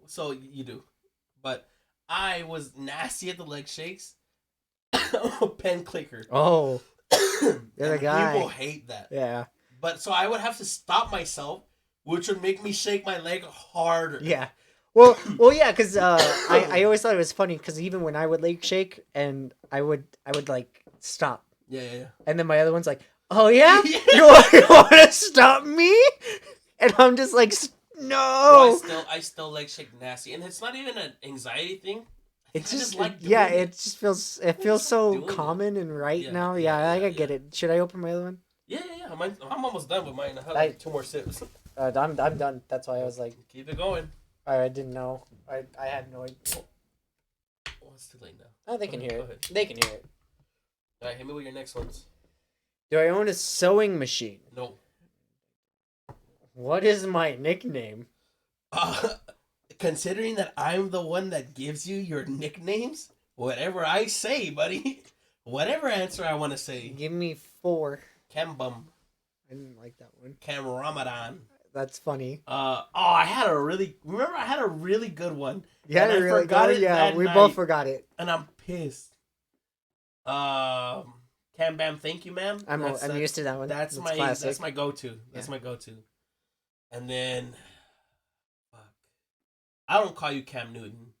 So you do, but I was nasty at the leg shakes. I'm a pen clicker. Oh, you're the guy. People hate that. Yeah. But so I would have to stop myself, which would make me shake my leg harder. Yeah. Well, yeah, because I always thought it was funny because even when I would leg shake and I would like stop. Yeah. And then my other one's like, oh yeah, you want to stop me? And I'm just like, no. Well, I still leg shake nasty, and it's not even an anxiety thing. It's just like it just feels so common and right now. Yeah, I get it. Should I open my other one? Yeah. I'm almost done with mine. I have like 2 more sips. I'm done. That's why I was like, keep it going. I didn't know. I had no idea. Oh, it's too late now. Oh, they can hear it. They can hear it. All right, hit me with your next ones. Do I own a sewing machine? No. What is my nickname? Considering that I'm the one that gives you your nicknames, whatever I say, buddy, whatever answer I want to say. Give me 4. Cam Bum. I didn't like that one. Cam Ramadan. That's funny. I had a really good one. Yeah, I really forgot it. Yeah, we both forgot it. And I'm pissed. Cam Bam, thank you, ma'am. I'm used to that one. That's my classic. That's my go-to. That's my go-to. And then, fuck. I don't call you Cam Newton.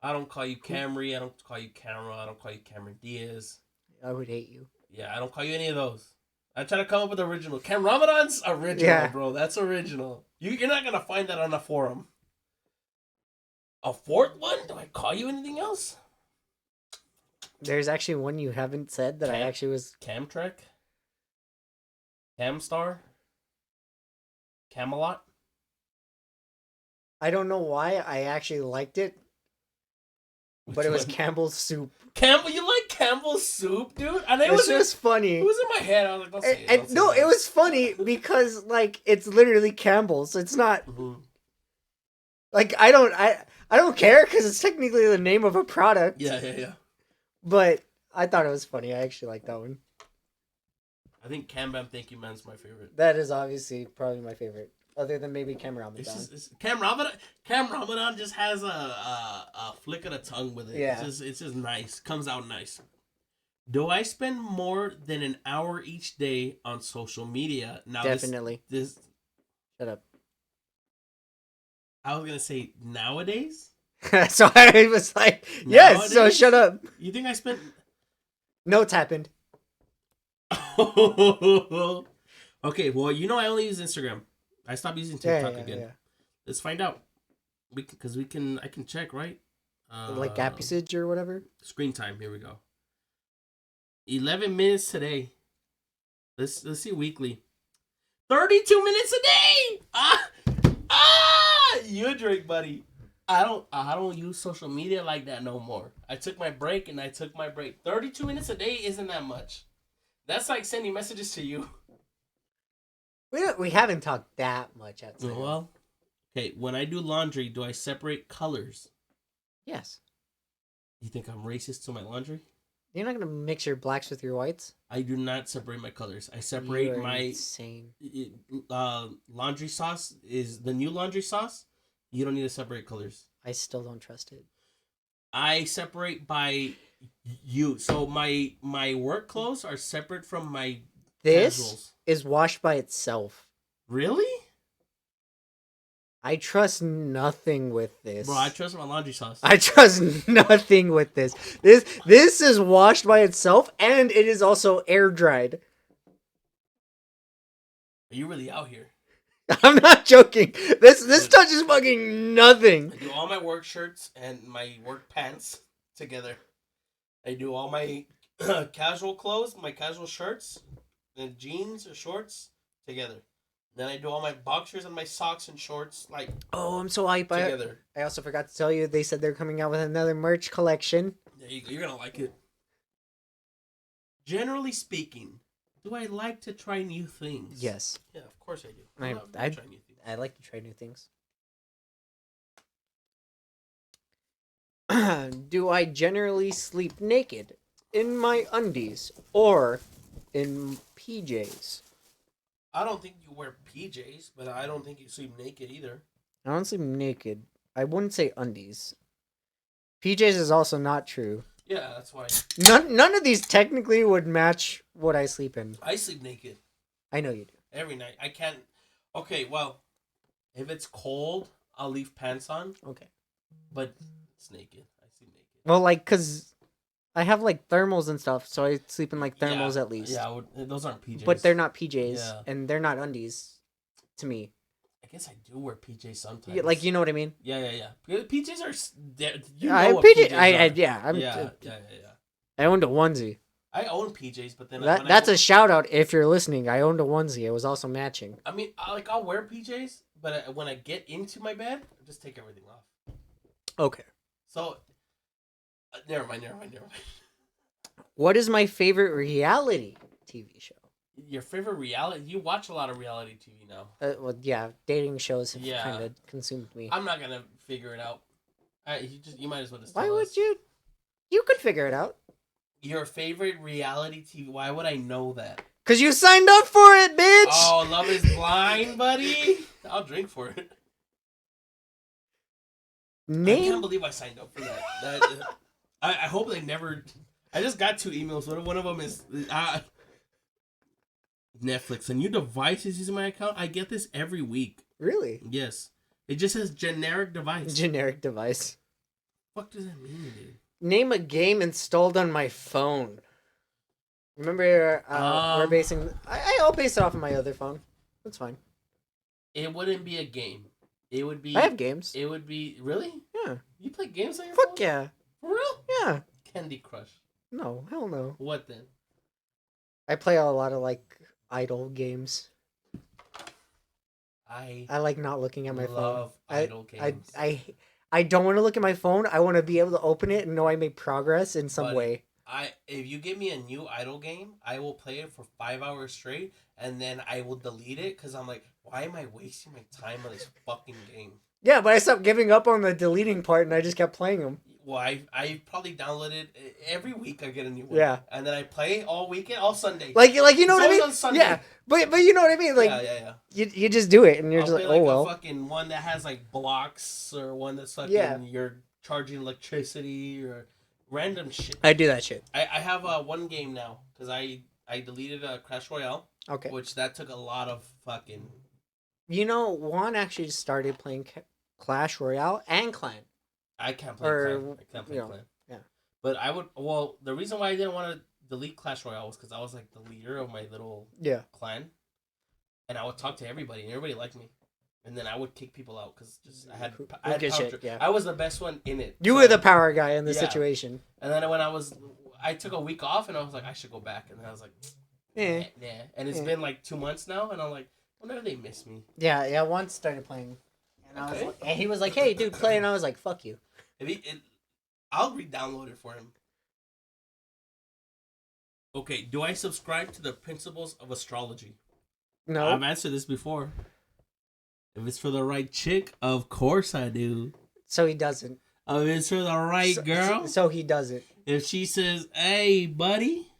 I don't call you Camry. I don't call you Camera. I don't call you Cameron Diaz. I would hate you. Yeah, I don't call you any of those. I try to come up with original. Cam Ramadan's original, bro. That's original. You're not gonna find that on a forum. A 4th one? Do I call you anything else? There's actually one you haven't said that I actually was... Camtrek? Camstar? Camelot? I don't know why I actually liked it, but it was Campbell's Soup. You like Campbell's Soup, dude? And it was just funny. It was in my head. I was like, don't say it. No, it was funny because like it's literally Campbell's. It's not like I don't care because it's technically the name of a product. Yeah. But I thought it was funny. I actually like that one. I think Cam Bam Thank You Man's my favorite. That is obviously probably my favorite. Other than maybe Cam Ramadan. Cam Ramadan just has a flick of the tongue with it. Yeah. It's just nice. Comes out nice. Do I spend more than an hour each day on social media? Now, definitely. This Shut up. I was going to say nowadays. So I was like, yes, nowadays? So shut up. You think I spent... No, it's happened. Okay, well, I only use Instagram. I stopped using TikTok again. Yeah. Let's find out. I can check, right? Like app usage or whatever? Screen time, here we go. 11 minutes today. Let's see weekly. 32 minutes a day! You drink, buddy. I don't use social media like that no more. I took my break. 32 minutes a day isn't that much. That's like sending messages to you. We haven't talked that much outside. Well, okay. When I do laundry, do I separate colors? Yes. You think I'm racist to my laundry? You're not gonna mix your blacks with your whites. I do not separate my colors. I separate my insane. Laundry sauce is the new laundry sauce. You don't need to separate colors. I still don't trust it. I separate by you. So my work clothes are separate from my casuals. Is washed by itself. Really? I trust nothing with this. Bro, I trust my laundry sauce. I trust nothing with this. This is washed by itself, and it is also air dried. Are you really out here? I'm not joking. This touches fucking nothing. I do all my work shirts and my work pants together. I do all my casual clothes, my casual shirts, and jeans or shorts together. Then I do all my boxers and my socks and shorts Oh, I'm so hyped. Together. I also forgot to tell you, they said they're coming out with another merch collection. Yeah, you're gonna like it. Generally speaking, do I like to try new things? Yes. Yeah, of course I do. I try new things. I like to try new things. Do I generally sleep naked in my undies or in PJs? I don't think you wear PJs, but I don't think you sleep naked either. I don't sleep naked. I wouldn't say undies. PJs is also not true. Yeah, that's why. None of these technically would match what I sleep in. I sleep naked. I know you do. Every night. I can't. Okay, well, if it's cold, I'll leave pants on. Okay. But it's naked. I sleep naked. Well, because I have thermals and stuff, so I sleep in thermals at least. Yeah, those aren't PJs. But they're not PJs, and they're not undies to me. I guess I do wear PJs sometimes. Yeah, you know what I mean? Yeah. PJs are. You know what PJs are. I owned a onesie. I own PJs, but then that's a shout out if you're listening. I owned a onesie. It was also matching. I mean, I'll wear PJs, but when I get into my bed, I just take everything off. Okay. So, never mind. What is my favorite reality TV show? Your favorite reality? You watch a lot of reality TV now. Well, yeah, dating shows have kind of consumed me. I'm not gonna figure it out. You might as well just. Why would you? You could figure it out. Your favorite reality TV? Why would I know that? Cause you signed up for it, bitch. Oh, Love Is Blind, buddy. I'll drink for it. I can't believe I signed up for that. I hope they never. I just got 2 emails. One of them is Netflix. A new device is using my account. I get this every week. Really? Yes. It just says generic device. Generic device. What does that mean, dude? Name a game installed on my phone. Remember, we're basing. I'll base it off of my other phone. That's fine. It wouldn't be a game. It would be. I have games. It would be really. Yeah. You play games on your phone? Fuck yeah. For real? Yeah. Candy Crush. No, hell no. What then? I play a lot of idle games. I like not looking at my phone. Love idle games. I don't want to look at my phone. I want to be able to open it and know I made progress in some way. If you give me a new idle game, I will play it for 5 hours straight, and then I will delete it because I'm like, why am I wasting my time on this fucking game? Yeah, but I stopped giving up on the deleting part, and I just kept playing them. Well, I probably downloaded every week. I get a new one. Yeah, and then I play all weekend, all Sunday. You know what I mean? On Sunday. Yeah, but you know what I mean? Yeah. You just do it, and you're just play oh well. A fucking one that has blocks, or one that's fucking you're charging electricity or random shit. I do that shit. I have one game now because I deleted Clash Royale. Okay. Which that took a lot of fucking. You know, Juan actually started playing Clash Royale and Clan. I can't play Clan. I can't play Clan. Yeah. But I would. Well, the reason why I didn't want to delete Clash Royale was because I was the leader of my little clan, and I would talk to everybody, and everybody liked me. And then I would kick people out because I had power. Yeah. I was the best one in it. You were the power guy in this situation. And then when I took a week off, and I was like, I should go back. And then I was like, nah. And it's been 2 months now, and I'm like, wonder if they miss me. Yeah. Once started playing, and and he was like, hey, dude, play, and I was like, fuck you. I'll re-download it for him. Okay, do I subscribe to the principles of astrology? No. I've answered this before. If it's for the right chick, of course I do. So he doesn't. If it's for the right girl. So he doesn't. If she says, "Hey, buddy,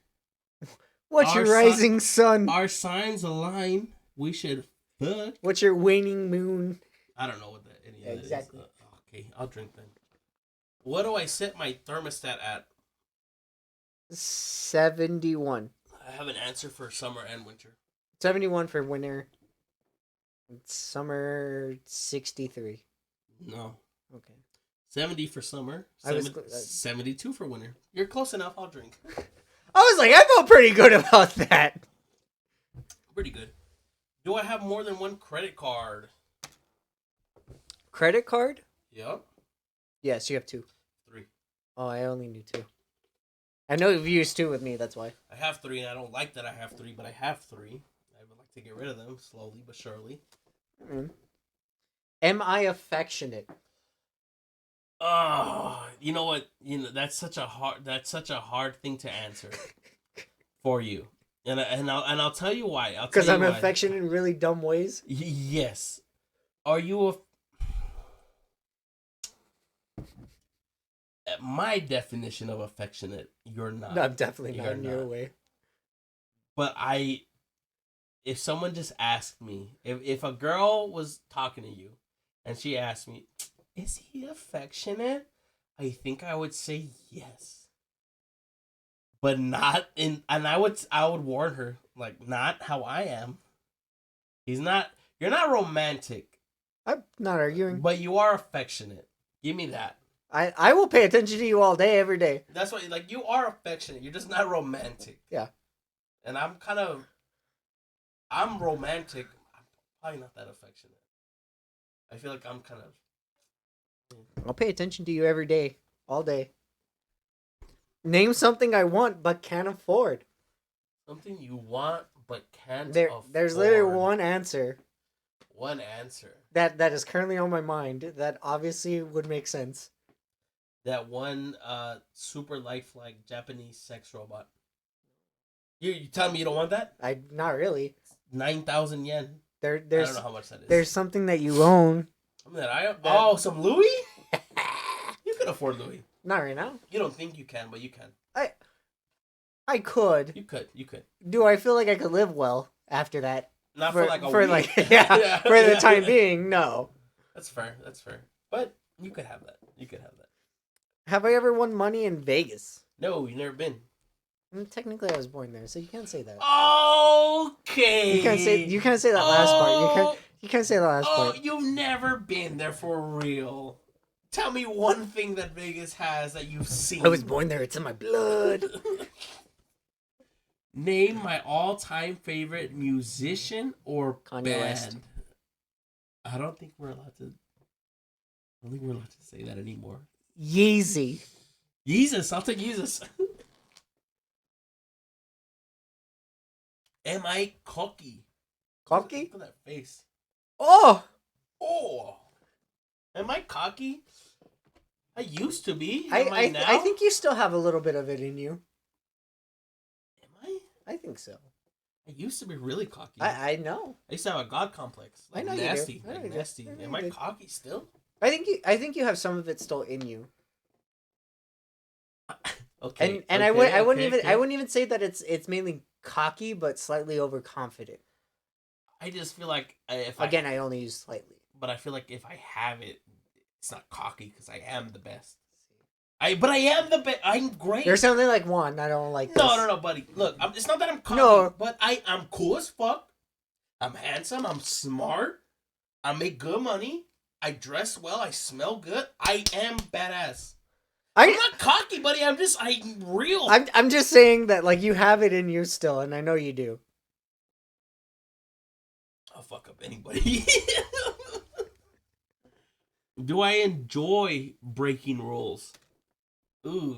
what's your rising sun? Our signs align. We should fuck." What's your waning moon? I don't know what any of that exactly. is. Okay, I'll drink then. What do I set my thermostat at? 71. I have an answer for summer and winter. 71 for winter. Summer 63. No. Okay. 70 for summer. 72 for winter. You're close enough. I'll drink. I was like, I felt pretty good about that. Pretty good. Do I have more than one credit card? Credit card? Yep. Yes, you have 2. 3. Oh, I only knew 2. I know you've used 2 with me, that's why. I have 3, and I don't like that I have 3, but I have 3. I would like to get rid of them slowly but surely. Mm-hmm. Am I affectionate? Oh, you know what? That's such a hard thing to answer for you, and I'll tell you why. Because I'm affectionate in really dumb ways. Yes. Are you my definition of affectionate? You're not. No, I'm definitely not in your way. But if someone just asked me, if a girl was talking to you, and she asked me, "Is he affectionate?" I think I would say yes, but not in. And I would warn her, like, not how I am. He's not. You're not romantic. I'm not arguing, but you are affectionate. Give me that. I will pay attention to you all day, every day. That's why, like, you are affectionate. You're just not romantic. Yeah. And I'm romantic. I'm probably not that affectionate. I feel like I'm kind of... I'll pay attention to you every day, all day. Name something I want but can't afford. Something you want but can't afford. There's literally one answer. One answer. That is currently on my mind. That obviously would make sense. That one super lifelike Japanese sex robot. You tell me you don't want that? Not really. 9,000 yen. There's, I don't know how much that is. There's something that you own. Something that I own? Oh, some Louis? You can afford Louis. Not right now. You don't think you can, but you can. I could. You could. Do I feel like I could live well after that? Not for like a week. Yeah, for the time being, no. That's fair. But you could have that. Have I ever won money in Vegas? No, you've never been. Technically, I was born there, so you can't say that. Okay. You can't say that last part. You can't say the last part. Oh, you've never been there for real. Tell me one thing that Vegas has that you've seen. I was born there. It's in my blood. Name my all-time favorite musician or Kanye band. West. I don't think we're allowed to say that anymore. Yeezy. Yeezus. I'll take Yeezus. Am I cocky? Cocky? Look at that face. Oh! Am I cocky? I used to be. I think you still have a little bit of it in you. Am I? I think so. I used to be really cocky. I know. I used to have a god complex. Like, I know nasty. you do. Like nasty. Am I cocky still? I think you have some of it still in you. Okay. And I wouldn't even say that it's mainly cocky, but slightly overconfident. I just feel like I only use slightly. But I feel like if I have it, it's not cocky because I am the best. But I am the best. I'm great. There's something like one I don't like. No, buddy. Look, it's not that I'm cocky, but I'm cool as fuck. I'm handsome. I'm smart. I make good money. I dress well. I smell good. I am badass. I'm not cocky, buddy. I'm real. I'm just saying that, like, you have it in you still, and I know you do. I'll fuck up anybody. Do I enjoy breaking rules? Ooh.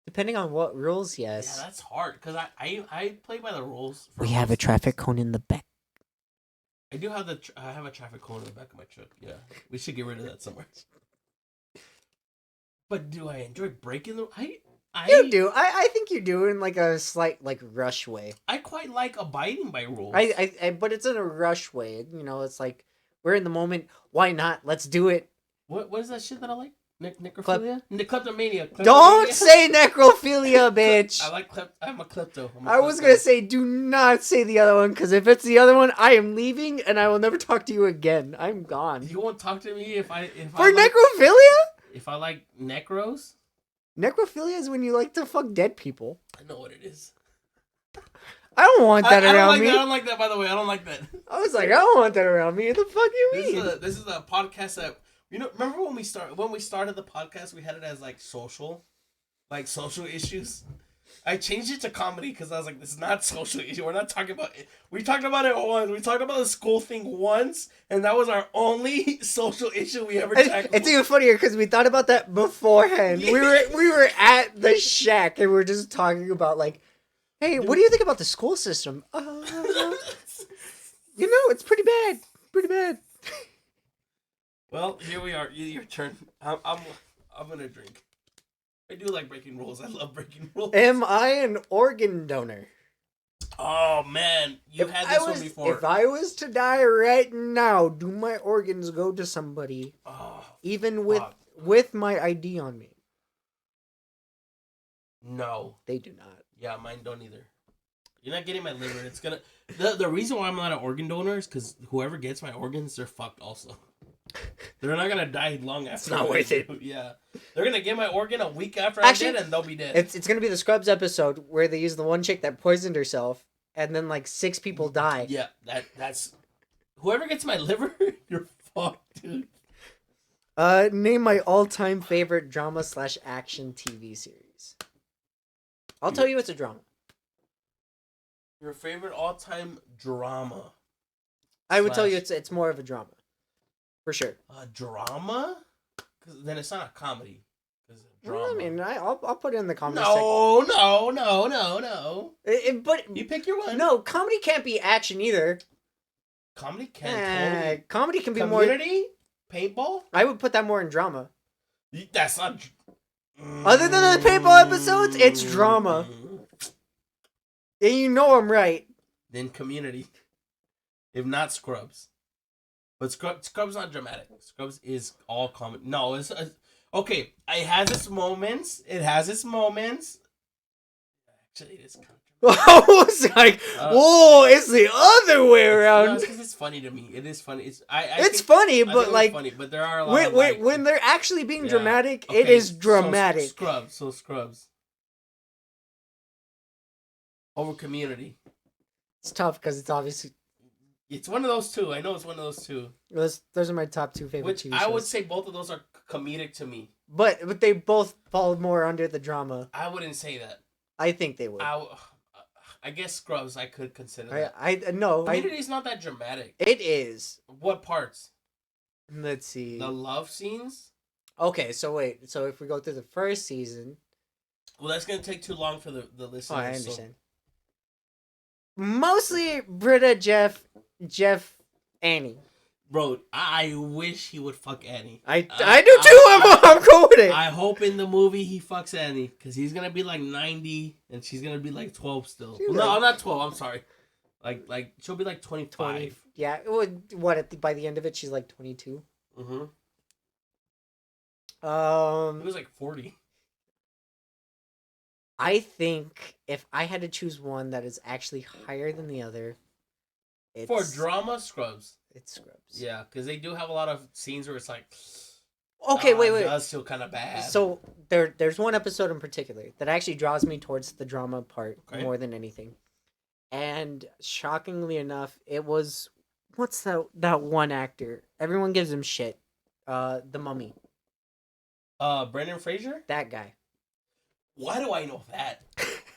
Depending on what rules, yes. Yeah, that's hard, because I play by the rules. We have a traffic cone in the back. I do have I have a traffic cone in the back of my truck. Yeah, we should get rid of that somewhere. But do I enjoy breaking the? You do. I think you do in like a slight like rush way. I quite like abiding by rules. But it's in a rush way. You know, it's like we're in the moment. Why not? Let's do it. What is that shit that I like? Necrophilia? Kleptomania. Don't say necrophilia, bitch. I'm a klepto. I was gonna say, do not say the other one, because if it's the other one, I am leaving and I will never talk to you again. I'm gone. You won't talk to me if necrophilia? If I like necros? Necrophilia is when you like to fuck dead people. I know what it is. I don't want that around me. I don't like that, by the way. I don't like that. I was like, I don't want that around me. What the fuck you mean? This is a podcast that, remember when we started the podcast, we had it as like social issues. I changed it to comedy because I was like, this is not social issue. We're not talking about it. We talked about it once. We talked about the school thing once, and that was our only social issue we ever tackled. It's even funnier because we thought about that beforehand. Yeah. We were at the shack and we were just talking about like, hey, what do you think about the school system? It's pretty bad. Pretty bad. Well, here we are. Your turn. I'm gonna drink. I do like breaking rules. I love breaking rules. Am I an organ donor? Oh man, you've had this one before. If I was to die right now, do my organs go to somebody? Even with my ID on me? No, they do not. Yeah, mine don't either. You're not getting my liver. It's gonna. The reason why I'm not an organ donor is because whoever gets my organs, they're fucked also. They're not gonna die long after. It's not worth it. Yeah, they're gonna get my organ a week after I'm dead, and they'll be dead. It's gonna be the Scrubs episode where they use the one chick that poisoned herself, and then like 6 people die. Yeah, that's whoever gets my liver, you're fucked, dude. Name my all-time favorite drama/action TV series. I'll tell you it's a drama. Your favorite all-time drama? I would tell you it's more of a drama. For sure. Drama? Because then it's not a comedy. Drama. Well, I mean, I'll put it in the comedy section. No. But you pick your one. No, comedy can't be action either. Comedy can't totally... Comedy can be Community? Paintball? I would put that more in drama. That's not... Other than the paintball episodes, it's drama. And you know I'm right. Then Community. If not Scrubs. But Scrubs not dramatic. Scrubs is all comedy. No, it's okay. It has its moments. Actually, it is kind of dramatic. I was like, whoa, it's the other way around. No, because it's funny to me. It is funny. It's funny, but like, funny, but there are a lot when they're actually being dramatic, okay, it is dramatic. So Scrubs. Over Community. It's tough because it's obviously... It's one of those two. I know it's one of those two. Those are my top 2 favorite TV shows. I would say both of those are comedic to me. But they both fall more under the drama. I wouldn't say that. I think they would. I guess Scrubs I could consider that. No. Community's not that dramatic. It is. What parts? Let's see. The love scenes? Okay, so wait. So if we go through the first season... Well, that's going to take too long for the listeners. Oh, I understand. Mostly Britta, Jeff, Annie. Bro, I wish he would fuck Annie. I do too. I'm cool with it. I hope in the movie he fucks Annie because he's gonna be like 90 and she's gonna be like 12 still. No, I'm not 12. I'm sorry. Like she'll be like 25. 20, yeah. By the end of it, she's like 22. Mm-hmm. It was like 40. I think if I had to choose one that is actually higher than the other, for drama, Scrubs. It's Scrubs. Yeah, because they do have a lot of scenes where it's like, okay, wait. It does feel kind of bad. So there's one episode in particular that actually draws me towards the drama part more than anything. And shockingly enough, it was what's that one actor? Everyone gives him shit. The Mummy. Brendan Fraser? That guy. Why do I know that?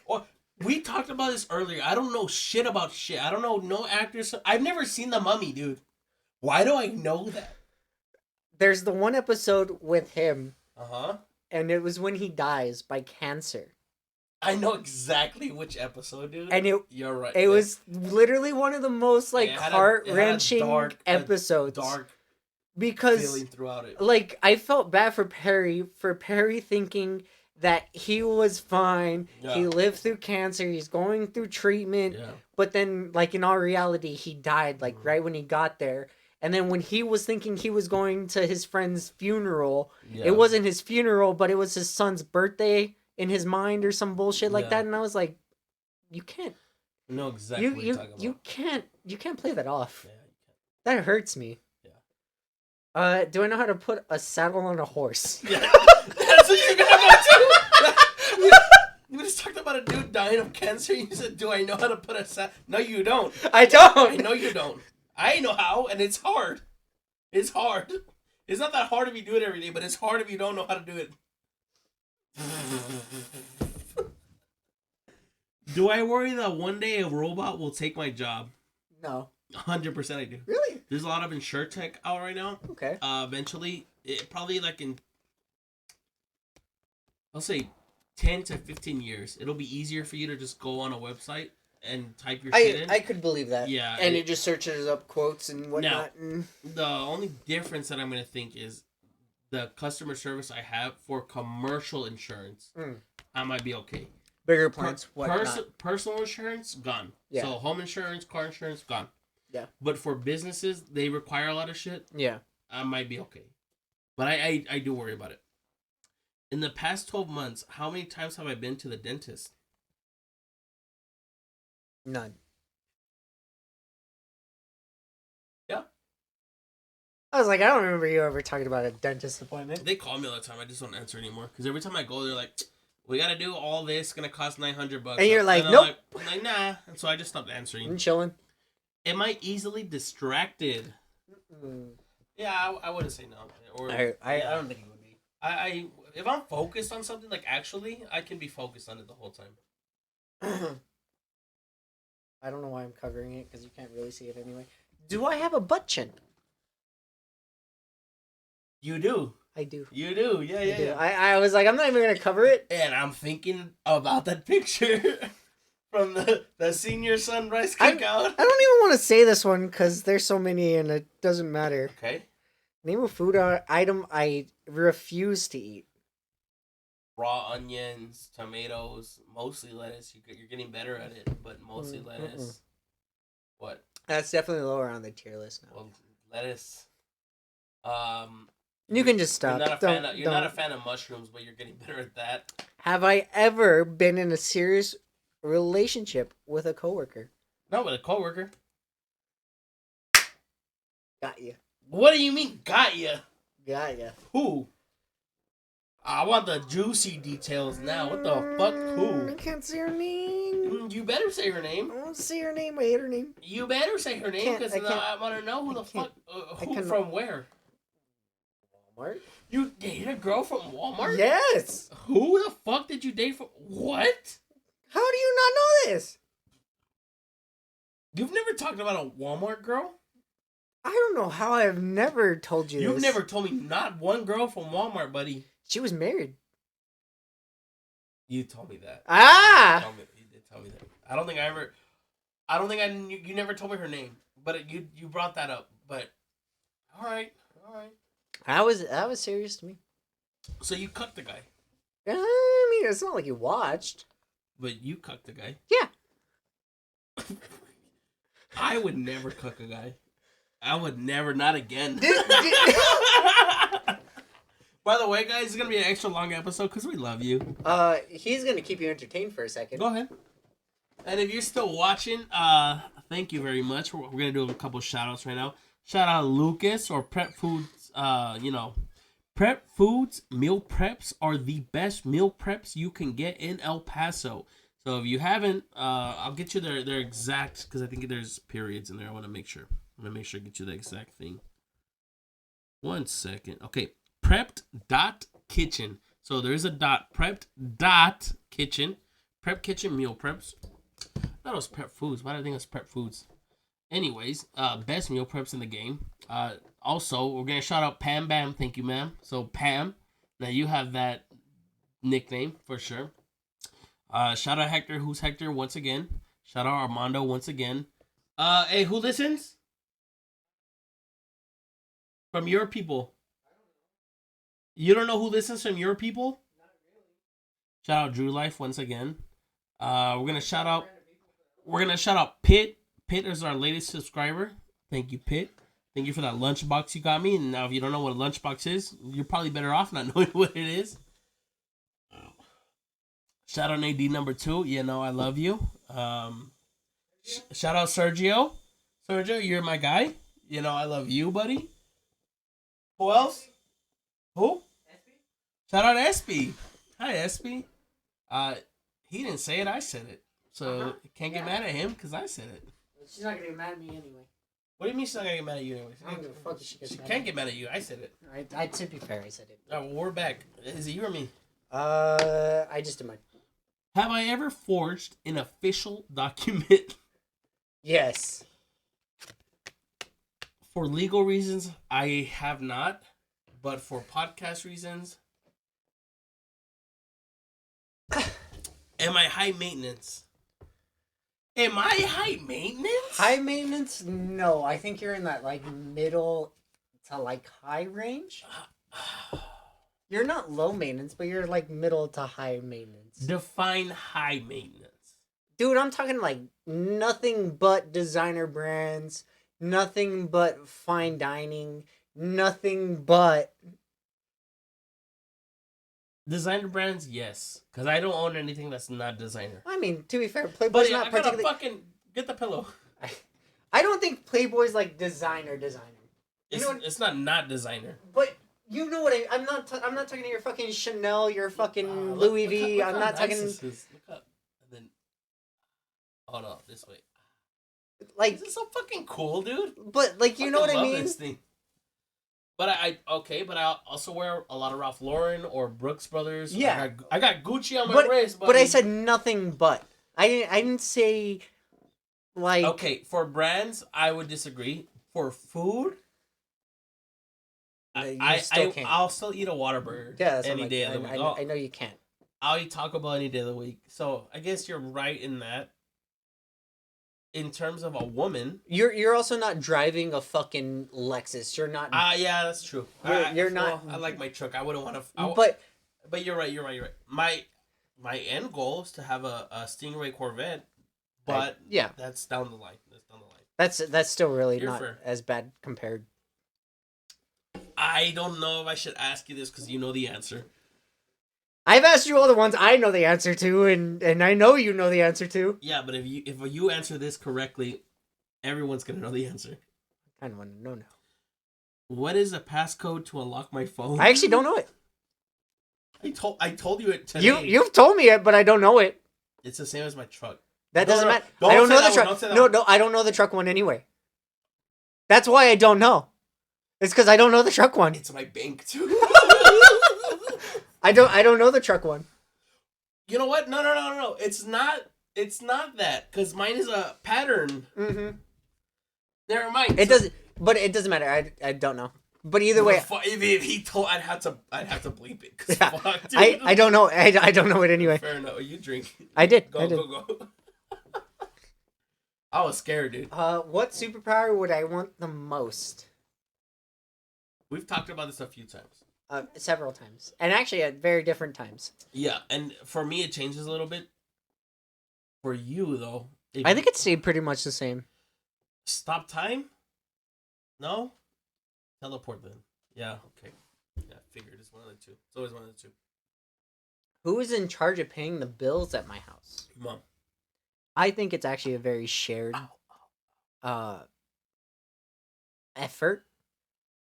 Well, we talked about this earlier. I don't know shit about shit. I don't know no actors. I've never seen The Mummy, dude. Why do I know that? There's the one episode with him. Uh-huh. And it was when he dies by cancer. I know exactly which episode, dude. And you're right. It was literally one of the most heart-wrenching episodes. Dark because feeling throughout it. Like I felt bad for Perry thinking that he was fine. Yeah. He lived through cancer. He's going through treatment. Yeah. But then, like, in all reality, he died, like, right when he got there. And then when he was thinking he was going to his friend's funeral, it wasn't his funeral, but it was his son's birthday in his mind or some bullshit like that. And I was like, you can't. I know exactly what you're talking about. You can't play that off. Yeah, you can't. That hurts me. Yeah. Do I know how to put a saddle on a horse? Yeah. That's what you're gonna go to. You just talked about a dude dying of cancer. You said, "Do I know how to put a saddle?" No, you don't. I don't. I know you don't. I know how, and it's hard. It's hard. It's not that hard if you do it every day, but it's hard if you don't know how to do it. Do I worry that one day a robot will take my job? No. 100% I do. Really? There's a lot of insurtech out right now. Okay. Eventually, probably like in, I'll say 10 to 15 years, it'll be easier for you to just go on a website and type your shit in. I could believe that. Yeah. And it just searches up quotes and whatnot. Now, the only difference that I'm going to think is the customer service I have for commercial insurance. I might be okay. Bigger plans, whatnot. Personal insurance, gone. Yeah. So home insurance, car insurance, gone. Yeah. But for businesses, they require a lot of shit. Yeah. I might be okay. But I do worry about it. In the past 12 months, how many times have I been to the dentist? None. Yeah. I was like, I don't remember you ever talking about a dentist appointment. They call me all the time. I just don't answer anymore. Because every time I go, they're like, we got to do all this. It's going to cost $900. And you're like, nope. I'm like, nah. And so I just stopped answering. I'm chilling. Am I easily distracted? Yeah, I wouldn't say no. Or I don't think it would be. I if I'm focused on something, like actually, I can be focused on it the whole time. I don't know why I'm covering it because you can't really see it anyway. Do I have a butt chin? You do. I do. You do. Yeah, yeah, yeah. I was like, I'm not even gonna cover it. And I'm thinking about that picture from the senior sunrise cookout. I don't even want to say this one because there's so many and it doesn't matter. Okay. Name a food item I refuse to eat. Raw onions, tomatoes, mostly lettuce. You're getting better at it, but mostly lettuce. What? That's definitely lower on the tier list now. Well, lettuce. You can just stop. You're not a fan of mushrooms, but you're getting better at that. Have I ever been in a serious relationship with a coworker? Not with a coworker. Got you. What do you mean, got you? Got you. Who? I want the juicy details now. What the fuck? Who? I can't say her name. You better say her name. I won't say her name. I hate her name. You better say her name because I want to know who the fuck. Who from where? Walmart. You dated a girl from Walmart? Yes. Who the fuck did you date from? What? How do you not know this? You've never talked about a Walmart girl? I don't know how I've never told you this. You've never told me not one girl from Walmart, buddy. She was married. You told me that. Ah! You did tell me that. I don't think I knew, you never told me her name, but you brought that up. But all right. That was serious to me. So you cucked the guy. I mean, it's not like you watched. But you cucked the guy. Yeah. I would never cuck a guy. I would never, not again. By the way, guys, it's going to be an extra long episode because we love you. He's going to keep you entertained for a second. Go ahead. And if you're still watching, thank you very much. We're going to do a couple shout outs right now. Shout out Lucas or Prep Foods. Prep Foods meal preps are the best meal preps you can get in El Paso. So if you haven't, I'll get you their exact, because I think there's periods in there. I want to make sure. I'm going to make sure I get you the exact thing. 1 second. Okay. Prepped.kitchen. So there's a dot. Prepped.kitchen. Prep kitchen meal preps. I thought it was Prep Foods. Why did I think it was Prep Foods? Anyways, best meal preps in the game. Also, we're going to shout out Pam Bam. Thank you, ma'am. So Pam, now you have that nickname for sure. Shout out Hector. Who's Hector once again? Shout out Armando once again. Hey, who listens? From your people. You don't know who listens from your people? Not really. Shout out Drew Life once again. We're gonna shout out Pitt. Pitt is our latest subscriber. Thank you, Pitt. Thank you for that lunchbox you got me. And now, if you don't know what a lunchbox is, you're probably better off not knowing what it is. Shout out AD number 2. You know I love you. Shout out Sergio. Sergio, you're my guy. You know I love you, buddy. Who else? Who? Shout out SB. Hi, SB. He didn't say it. I said it. So can't get mad at him because I said it. She's not gonna get mad at me anyway. What do you mean she's not gonna get mad at you anyway? I don't give a fuck if she gets She mad can't get mad at you. I said it. To be fair, I said it. Well, we're back. Is it you or me? I just did mine. Have I ever forged an official document? Yes. For legal reasons, I have not. But for podcast reasons, am I high maintenance? Am I high maintenance? High maintenance? No, I think you're in that like middle to like high range. You're not low maintenance, but you're like middle to high maintenance. Define high maintenance. Dude, I'm talking like nothing but designer brands, nothing but fine dining, nothing but designer brands, yes, because I don't own anything that's not designer. I mean, to be fair, Playboy's but not I gotta particularly. fucking get the pillow. I don't think Playboy's like designer. It's not designer. But you know what I'm not talking to your fucking Chanel, your fucking Louis V. Look I'm how not talking. nice this is. Look up, and then hold on this way. Like, this is so fucking cool, dude. But like, you know what I mean? This thing. But I also wear a lot of Ralph Lauren or Brooks Brothers. Yeah, I got Gucci on my wrist. But I said nothing but. I didn't say like. Okay, for brands, I would disagree. For food, I'll still eat a Whataburger. Yeah, any day of the week. I know you can't. I'll eat Taco Bell any day of the week. So I guess you're right in that. In terms of a woman, you're also not driving a fucking Lexus. You're not. Yeah, that's true. You're not. I like my truck. I wouldn't want to. But you're right. You're right. My end goal is to have a Stingray Corvette, but that's down the line. That's still really You're not fair. as bad compared. I don't know if I should ask you this because you know the answer. I've asked you all the ones I know the answer to, and I know you know the answer to. Yeah, but if you answer this correctly, everyone's gonna know the answer. I kind of want to know now. What is a passcode to unlock my phone? I actually don't know it. I told you it today. You've told me it, but I don't know it. It's the same as my truck. That doesn't matter. I don't know the truck. No, I don't know the truck one anyway. That's why I don't know. It's because I don't know the truck one. It's my bank too. I don't know the truck one. You know what? No. It's not that because mine is a pattern. Mm-hmm. Never mind. It doesn't matter. I don't know. But either way, if he told, I'd have to bleep it. Yeah, fuck, dude. I don't know. I don't know it anyway. Fair enough. You drink. I did. Go. I was scared, dude. What superpower would I want the most? We've talked about this a few times. Several times, and actually at very different times. Yeah, and for me it changes a little bit. For you though, I think it stayed pretty much the same. Stop time? No? Teleport then. Yeah, okay. Yeah, I figured it's one of the two. It's always one of the two. Who is in charge of paying the bills at my house? Mom. I think it's actually a very shared effort.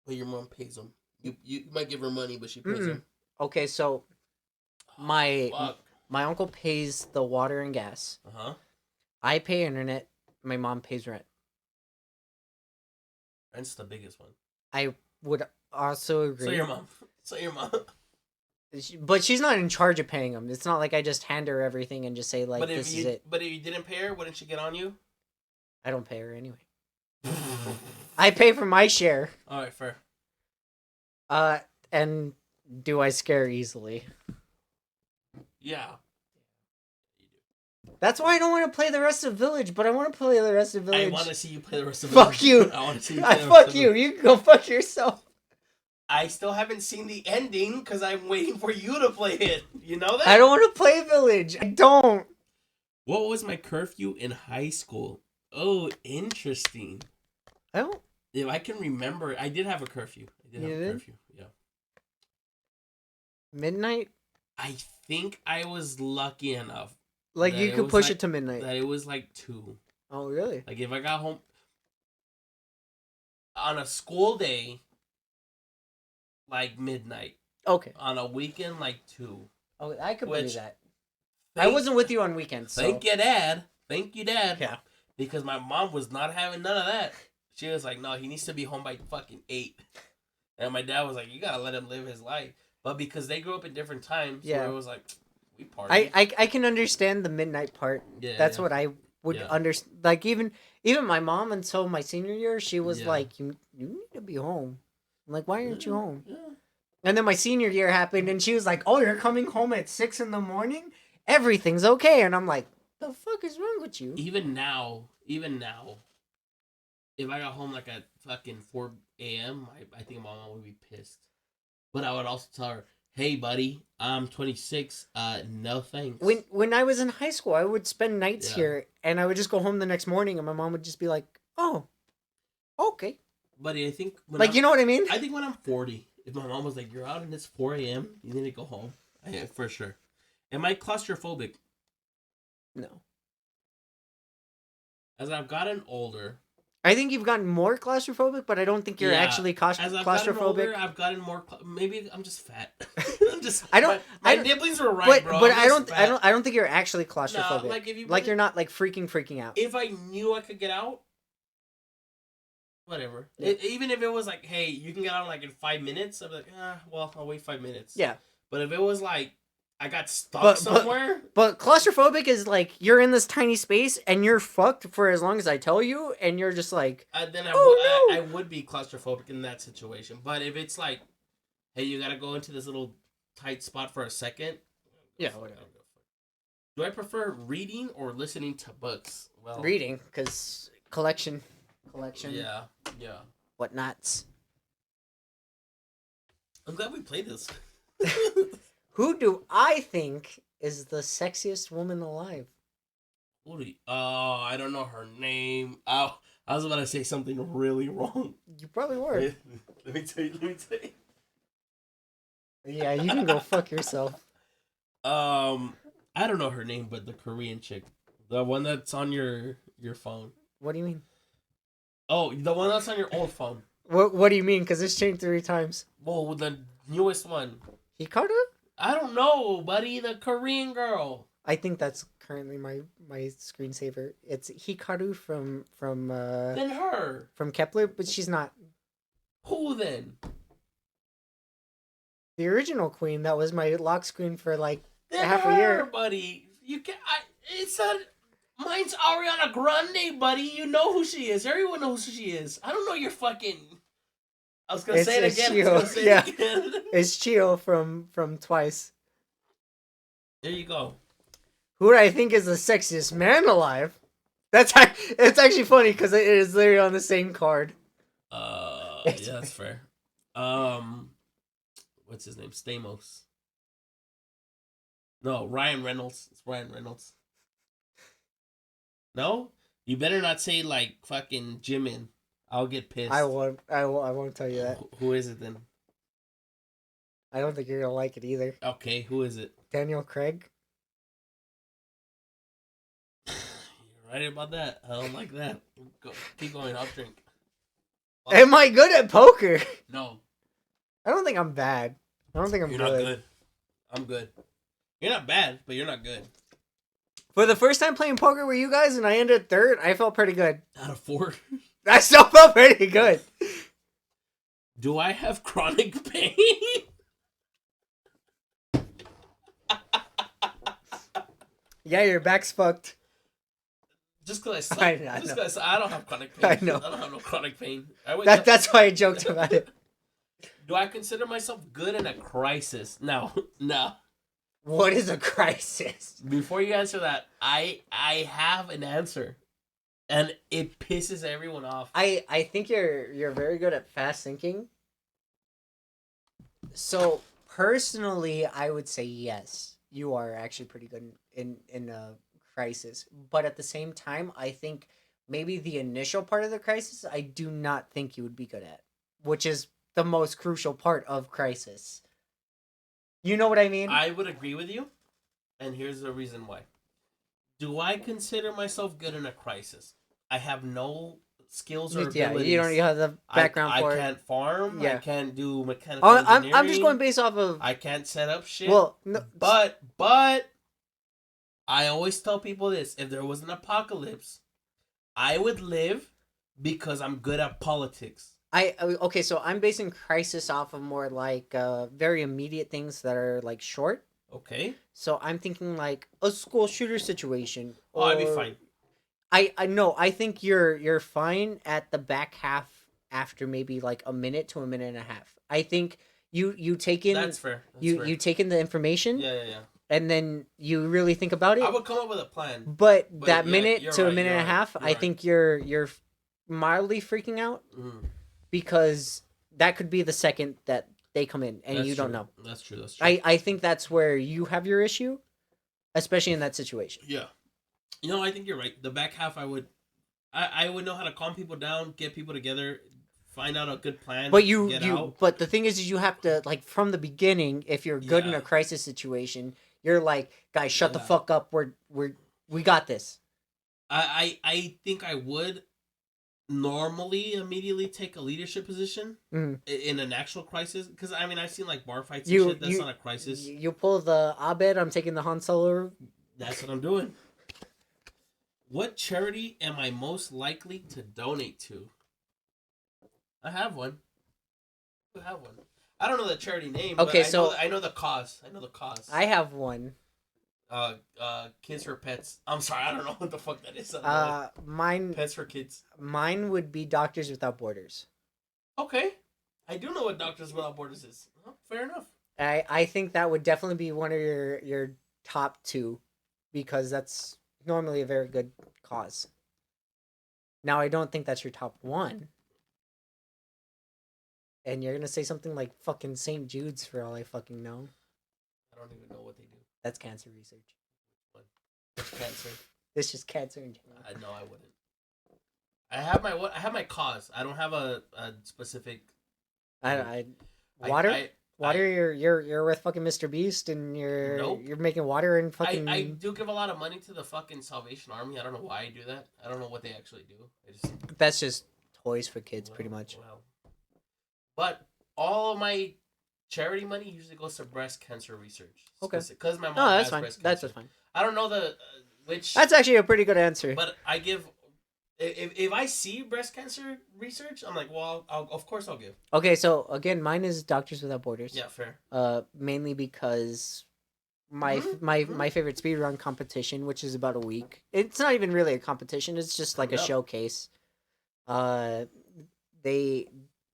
But your mom pays them. You might give her money, but she pays them. Okay, so my uncle pays the water and gas. Uh-huh. I pay internet. My mom pays rent. Rent's the biggest one. I would also agree. So your mom. But she's not in charge of paying them. It's not like I just hand her everything and just say, like, this is it. But if you didn't pay her, wouldn't she get on you? I don't pay her anyway. I pay for my share. All right, fair. And do I scare easily? Yeah. That's why I don't want to play the rest of Village, but I want to play the rest of Village. I want to see you play the rest of Village. Fuck you. I want to see you play the rest of Village. You can go fuck yourself. I still haven't seen the ending because I'm waiting for you to play it. You know that? I don't want to play Village. I don't. What was my curfew in high school? Oh, interesting. I don't. If I can remember, I did have a curfew. Yeah. Midnight? I think I was lucky enough. Like, you could push it to midnight. That it was like 2. Oh, really? Like, if I got home on a school day, like midnight. Okay. On a weekend, like 2. Oh, I could believe that. I wasn't with you on weekends, so... Thank you, Dad. Yeah. Because my mom was not having none of that. She was like, no, he needs to be home by fucking 8. And my dad was like, you gotta let him live his life. But because they grew up in different times, so it was like, we party. I can understand the midnight part. Yeah. That's what I would understand. Like, even my mom until my senior year, she was like, you need to be home. I'm like, why aren't you home? Yeah. And then my senior year happened, and she was like, oh, you're coming home at 6 in the morning? Everything's okay. And I'm like, the fuck is wrong with you? Even now, if I got home like at fucking 4 a.m., I think my mom would be pissed. But I would also tell her, hey, buddy, I'm 26. No thanks. When I was in high school, I would spend nights here, and I would just go home the next morning, and my mom would just be like, oh, okay. Buddy, I think... you know what I mean? I think when I'm 40, if my mom was like, you're out and it's 4 a.m., you need to go home. Yeah, for sure. Am I claustrophobic? No. As I've gotten older... I think you've gotten more claustrophobic, but I don't think you're actually claustrophobic. As I've gotten older, I've gotten more... Maybe I'm just fat. My nibblings were right, bro. But I don't think you're actually claustrophobic. No, like, if you you're not like freaking out. If I knew I could get out, whatever. Yeah. Even if it was like, hey, you can get out like in 5 minutes, I'd be like, well, I'll wait 5 minutes. Yeah. But if it was like, I got stuck somewhere. But claustrophobic is like, you're in this tiny space and you're fucked for as long as I tell you, and you're just like, then I would be claustrophobic in that situation. But if it's like, hey, you gotta go into this little tight spot for a second. Yeah, whatever. Do I prefer reading or listening to books? Well, reading, because collection. Yeah. Whatnots. I'm glad we played this. Who do I think is the sexiest woman alive? I don't know her name. Oh, I was about to say something really wrong. You probably were. Let me tell you. Yeah, you can go fuck yourself. I don't know her name, but the Korean chick. The one that's on your phone. What do you mean? Oh, the one that's on your old phone. What do you mean? Because it's changed 3 times. Well, the newest one. Hikaru? I don't know, buddy. The Korean girl. I think that's currently my screensaver. It's Hikaru from Then her. From Kepler, but she's not. Who then? The original queen that was my lock screen for like then half a year. Buddy. You can mine's Ariana Grande, buddy. You know who she is. Everyone knows who she is. I don't know your fucking... I was going to say it again. It's Chio from Twice. There you go. Who do I think is the sexiest man alive? It's actually funny because it is literally on the same card. Yeah, that's fair. What's his name? Stamos. No, Ryan Reynolds. It's Ryan Reynolds. No? You better not say like fucking Jimin. I'll get pissed. I won't tell you that. Who is it then? I don't think you're gonna like it either. Okay, who is it? Daniel Craig. You're right about that. I don't like that. Keep going. I'll drink. Am I good at poker? No. I don't think I'm bad. I don't think I'm good. You're not good. I'm good. You're not bad, but you're not good. For the first time playing poker with you guys and I ended 3rd, I felt pretty good. Out of 4? I still felt pretty good. Do I have chronic pain? Yeah, your back's fucked. Just because I slept. I don't have chronic pain. I know. I don't have no chronic pain. That's why I joked about it. Do I consider myself good in a crisis? No. What is a crisis? Before you answer that, I have an answer. And it pisses everyone off. I think you're very good at fast thinking. So personally, I would say yes, you are actually pretty good in a crisis. But at the same time, I think maybe the initial part of the crisis, I do not think you would be good at, which is the most crucial part of crisis. You know what I mean? I would agree with you, and here's the reason why. Do I consider myself good in a crisis? I have no skills or abilities. You have the background for it. I can't farm. Yeah. I can't do mechanical engineering. I'm just going based off of... I can't set up shit. Well, no, but I always tell people this. If there was an apocalypse, I would live because I'm good at politics. Okay, so I'm basing crisis off of more like very immediate things that are like short. Okay. So I'm thinking like a school shooter situation. Oh, I'd be fine. I know. I think you're fine at the back half after maybe like a minute to a minute and a half. I think you take in... That's fair. You take in the information. Yeah. And then you really think about it. I would come up with a plan. But that minute to a minute and a half, I think you're mildly freaking out. Because that could be the second that they come in and you don't know. That's true. I think that's where you have your issue, especially in that situation. Yeah. I think you're right. The back half, I would know how to calm people down, get people together, find out a good plan. But but the thing is you have to, like, from the beginning, if you're good in a crisis situation, you're like, guys, shut the fuck up. We got this. I think I would normally immediately take a leadership position in an actual crisis, because I've seen like bar fights and shit. That's not a crisis. You pull the Abed, I'm taking the Han Solo. That's what I'm doing. What charity am I most likely to donate to? I have one. I don't know the charity name. Okay, but I know the cause. I have one. Kids for Pets. I'm sorry, I don't know what the fuck that is. Mine. Pets for Kids. Mine would be Doctors Without Borders. Okay, I do know what Doctors Without Borders is. Oh, fair enough. I think that would definitely be one of your top two, because that's normally a very good cause. Now, I don't think that's your top one. And you're gonna say something like fucking St. Jude's for all I fucking know. I don't even know what they do. That's cancer research. What? Cancer. It's just cancer in general. No, I wouldn't. I have my cause. I don't have a specific. Water. You're with fucking Mr. Beast, and you're making water and fucking. I do give a lot of money to the fucking Salvation Army. I don't know why I do that. I don't know what they actually do. That's just toys for kids, pretty much. Well. But all of my charity money usually goes to breast cancer research. Okay. Because my mom has fine. Breast cancer. That's fine. I don't know which. That's actually a pretty good answer. But I give. If I see breast cancer research, I'm like, well, of course I'll give. Okay, so again, mine is Doctors Without Borders. Yeah, fair. Mainly because my favorite speedrun competition, which is about a week. It's not even really a competition. It's just like a showcase.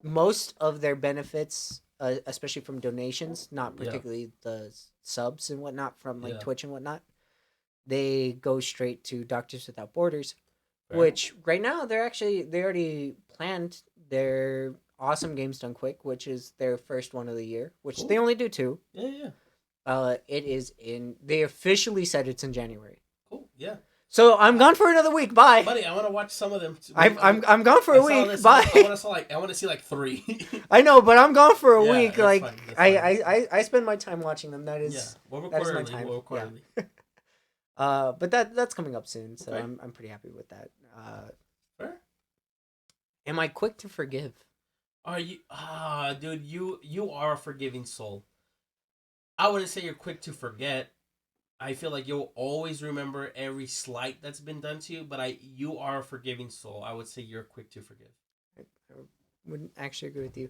Most of their benefits, especially from donations, not particularly the subs and whatnot from like Twitch and whatnot, they go straight to Doctors Without Borders, which right now they already planned their Awesome Games Done Quick, which is their first one of the year, which they only do two. Yeah. They officially said it's in January. Cool. Yeah. So I'm gone for another week. Bye, buddy. I want to watch some of them. I'm gone for a week. Bye. I want to see like 3. I know, but I'm gone for a week. Like fine. I spend my time watching them. That is that is my time. But that's coming up soon, so I'm pretty happy with that. Fair. Am I quick to forgive? Are you? Dude, you are a forgiving soul. I wouldn't say you're quick to forget. I feel like you'll always remember every slight that's been done to you, but you are a forgiving soul. I would say you're quick to forgive. I wouldn't actually agree with you.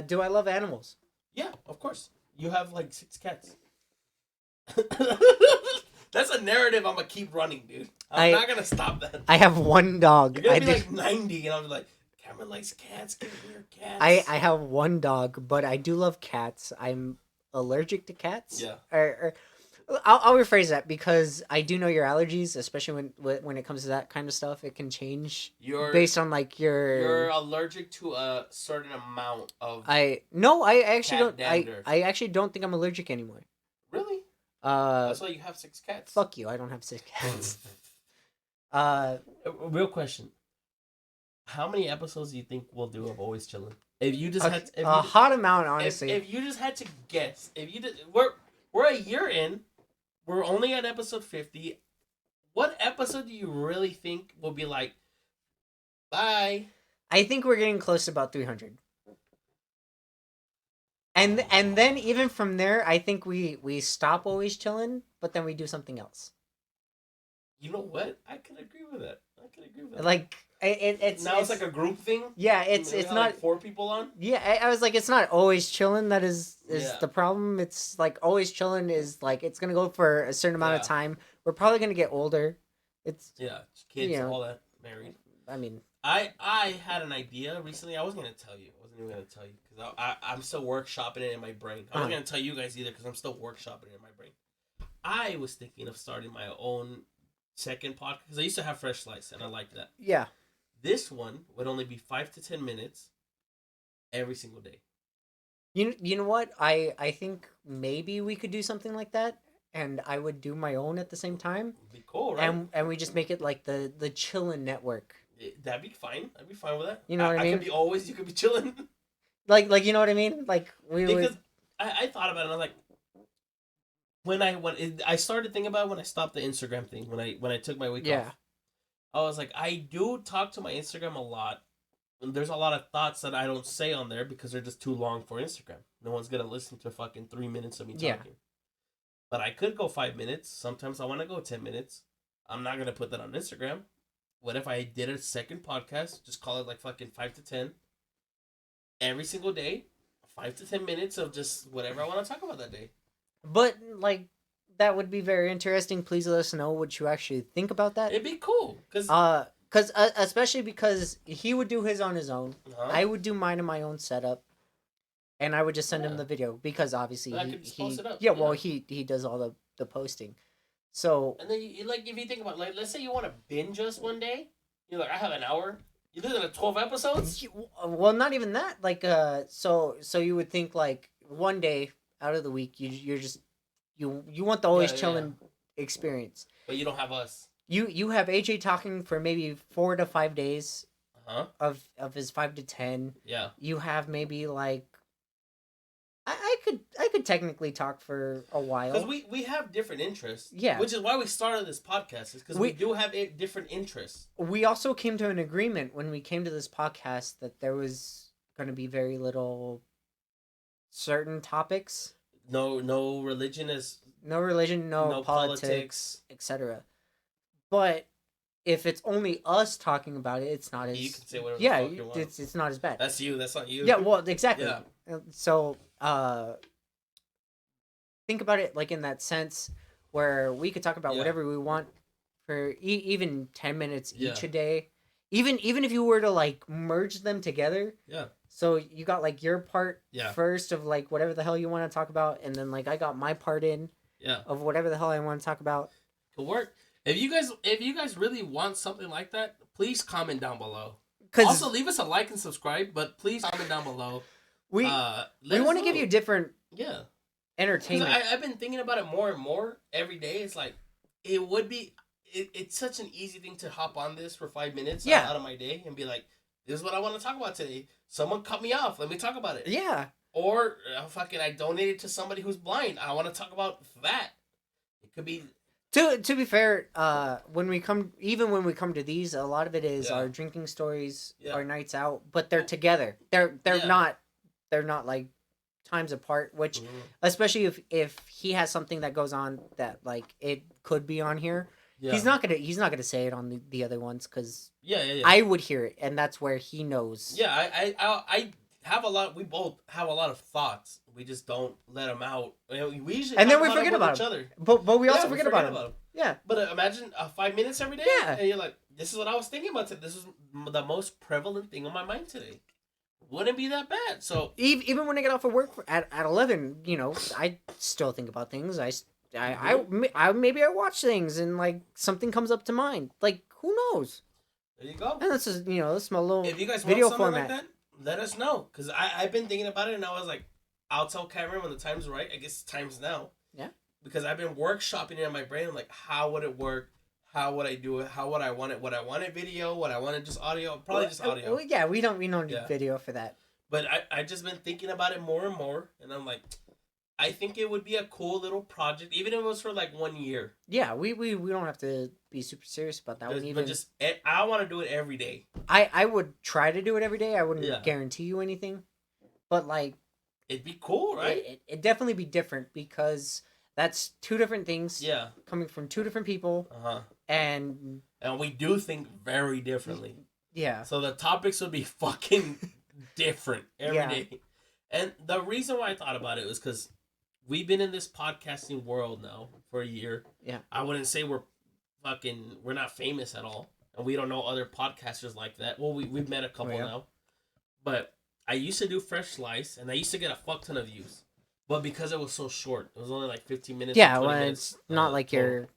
Do I love animals? Yeah, of course. You have like 6 cats. That's a narrative I'm gonna keep running, dude. I'm not gonna stop that. I have 1 dog. You're gonna be like 90, and I'm like, Cameron likes cats. Give me your cats. I have 1 dog, but I do love cats. I'm allergic to cats. Yeah. I'll rephrase that, because I do know your allergies, especially when it comes to that kind of stuff. It can change based on like You're allergic to a certain amount of. I actually don't. Dander. I actually don't think I'm allergic anymore. Really? That's why you have 6 cats. Fuck you! I don't have 6 cats. Real question: How many episodes do you think we'll do of Always Chillin'? If you just had to, hot amount, honestly. If you just had to guess, we're a year in, we're only at episode 50. What episode do you really think will be like, bye? I think we're getting close to about 300. And then even from there, I think we stop Always Chillin', but then we do something else. You know what? I can agree with that. Like it's like a group thing. Yeah, it's not like 4 people on. Yeah, I was like, it's not Always Chillin' that is the problem. It's like Always Chillin' is like it's gonna go for a certain amount of time. We're probably gonna get older. It's kids, all that, married. I mean, I had an idea recently. I wasn't gonna tell you. I wasn't even gonna tell you because I'm still workshopping it in my brain. I wasn't gonna tell you guys either because I'm still workshopping it in my brain. I was thinking of starting my own second podcast because I used to have Fresh Slice and I liked that. Yeah. This one would only be 5 to 10 minutes every single day. You know what? I think maybe we could do something like that, and I would do my own at the same time. It'd be cool, right? And we just make it like the Chillin' Network. That'd be fine. I'd be fine with that. You know what I mean? I could be Always. You could be Chillin'. Like you know what I mean? Like because I thought about it. And I was like, when I started thinking about it when I stopped the Instagram thing when I took my week off. I was like, I do talk to my Instagram a lot. And there's a lot of thoughts that I don't say on there because they're just too long for Instagram. No one's gonna listen to fucking 3 minutes of me talking. Yeah. But I could go 5 minutes. Sometimes I want to go 10 minutes. I'm not gonna put that on Instagram. What if I did a second podcast? Just call it like fucking 5 to 10. Every single day, 5 to 10 minutes of just whatever I want to talk about that day. But like, that would be very interesting. Please let us know what you actually think about that. It'd be cool, especially because he would do his on his own. I would do mine in my own setup, and I would just send him the video because obviously he does all the posting. So and then if you think about let's say you want to binge us one day, you're like I have an hour. You listen to 12 episodes. Well, not even that. Like so you would think like one day out of the week you're just. You want the Always Chillin' experience. But you don't have us. You have AJ talking for maybe 4 to 5 days of his 5 to 10. Yeah. You have maybe like I could technically talk for a while. Because we have different interests. Yeah. Which is why we started this podcast, is because we do have different interests. We also came to an agreement when we came to this podcast that there was going to be very little certain topics. No religion, no politics, etc. But if it's only us talking about it, it's not as you can say whatever the fuck you want. It's not as bad. That's you. That's not you. Yeah, well, exactly. Yeah. So, think about it like in that sense where we could talk about whatever we want for even 10 minutes each a day. Even if you were to like merge them together. Yeah. So you got like your part first of like whatever the hell you want to talk about, and then like I got my part in of whatever the hell I want to talk about. Could work. If you guys really want something like that, please comment down below. Also leave us a like and subscribe, but please comment down below. We want to give you different entertainment. I've been thinking about it more and more every day. It's like it would be it's such an easy thing to hop on this for 5 minutes out of my day and be like, this is what I want to talk about today. Someone cut me off. Let me talk about it. Yeah. Or I donated to somebody who's blind. I want to talk about that. It could be. To be fair, when we come to these, a lot of it is our drinking stories, our nights out, but they're together. They're not like times apart. Which, especially if he has something that goes on that like it could be on here. Yeah. He's not gonna say it on the other ones because I would hear it, and that's where he knows. Yeah, I have a lot. We both have a lot of thoughts. We just don't let them out. We usually and then we forget about each other. But we also forget about them. Yeah. But imagine 5 minutes every day. Yeah. And you're like, this is what I was thinking about today. This is the most prevalent thing on my mind today. Wouldn't be that bad. So even when I get off of work at 11, I still think about things. I maybe I watch things and like something comes up to mind. Like who knows? There you go. And this is this is my little if you guys video want something format. like that, let us know because I've been thinking about it and I was like, I'll tell Cameron when the time's right. I guess time's now. Yeah. Because I've been workshopping it in my brain. I'm like, how would it work? how would I do it? How would I want it? Would I want it video? Would I want it just audio? Probably just audio. Well, yeah, we don't need video for that. But I just been thinking about it more and more, and I'm like, I think it would be a cool little project, even if it was for like 1 year. Yeah, we don't have to be super serious about that one. Even but just I want to do it every day. I would try to do it every day. I wouldn't guarantee you anything, but like it'd be cool, right? It'd definitely be different because that's two different things. Yeah, coming from two different people. And we do think very differently. Yeah. So the topics would be fucking different every day. And the reason why I thought about it was because we've been in this podcasting world now for a year. Yeah. I wouldn't say we're not famous at all. And we don't know other podcasters like that. Well, we've met a couple now. But I used to do Fresh Slice, and I used to get a fuck ton of views. But because it was so short, it was only like 15 minutes. Yeah, well, it's not like you're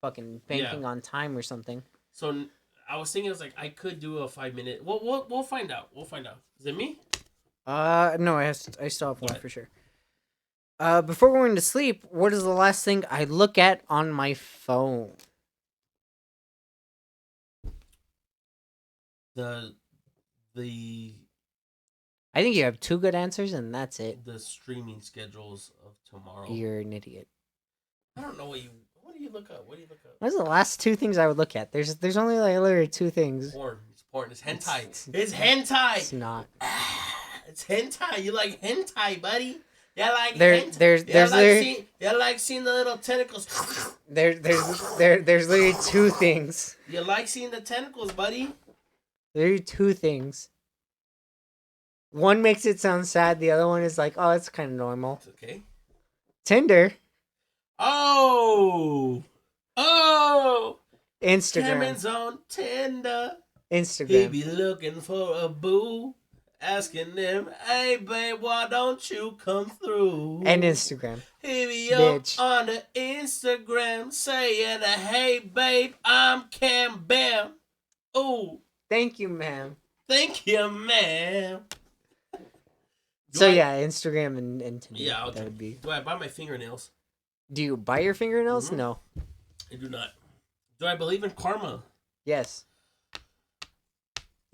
fucking banking on time or something. So I was thinking, I could do a 5-minute. We'll find out. We'll find out. Is it me? No, I still have one for sure. Before going to sleep, what is the last thing I look at on my phone? The I think you have two good answers, and that's it. The streaming schedules of tomorrow. You're an idiot. I don't know what do you look up? What do you look up? What's the last two things I would look at? There's only like literally two things. Porn. It's porn. It's hentai. It's hentai. It's not. It's hentai. You like hentai, buddy? Yeah, like there's you like seeing the little tentacles. There's literally two things. You like seeing the tentacles, buddy? There are two things. One makes it sound sad. The other one is like, oh, it's kind of normal. It's okay. Tinder. Oh. Instagram. Cameron's on Tinder. Instagram. He be looking for a boo, asking them, hey, babe, why don't you come through? And Instagram. He be up on the Instagram saying, hey, babe, I'm Cam Bam. Ooh. Thank you, ma'am. Thank you, ma'am. Instagram and Tinder. Yeah, that would be. Do I buy my fingernails? Do you buy your fingernails? Mm-hmm. No. I do not. Do I believe in karma? Yes.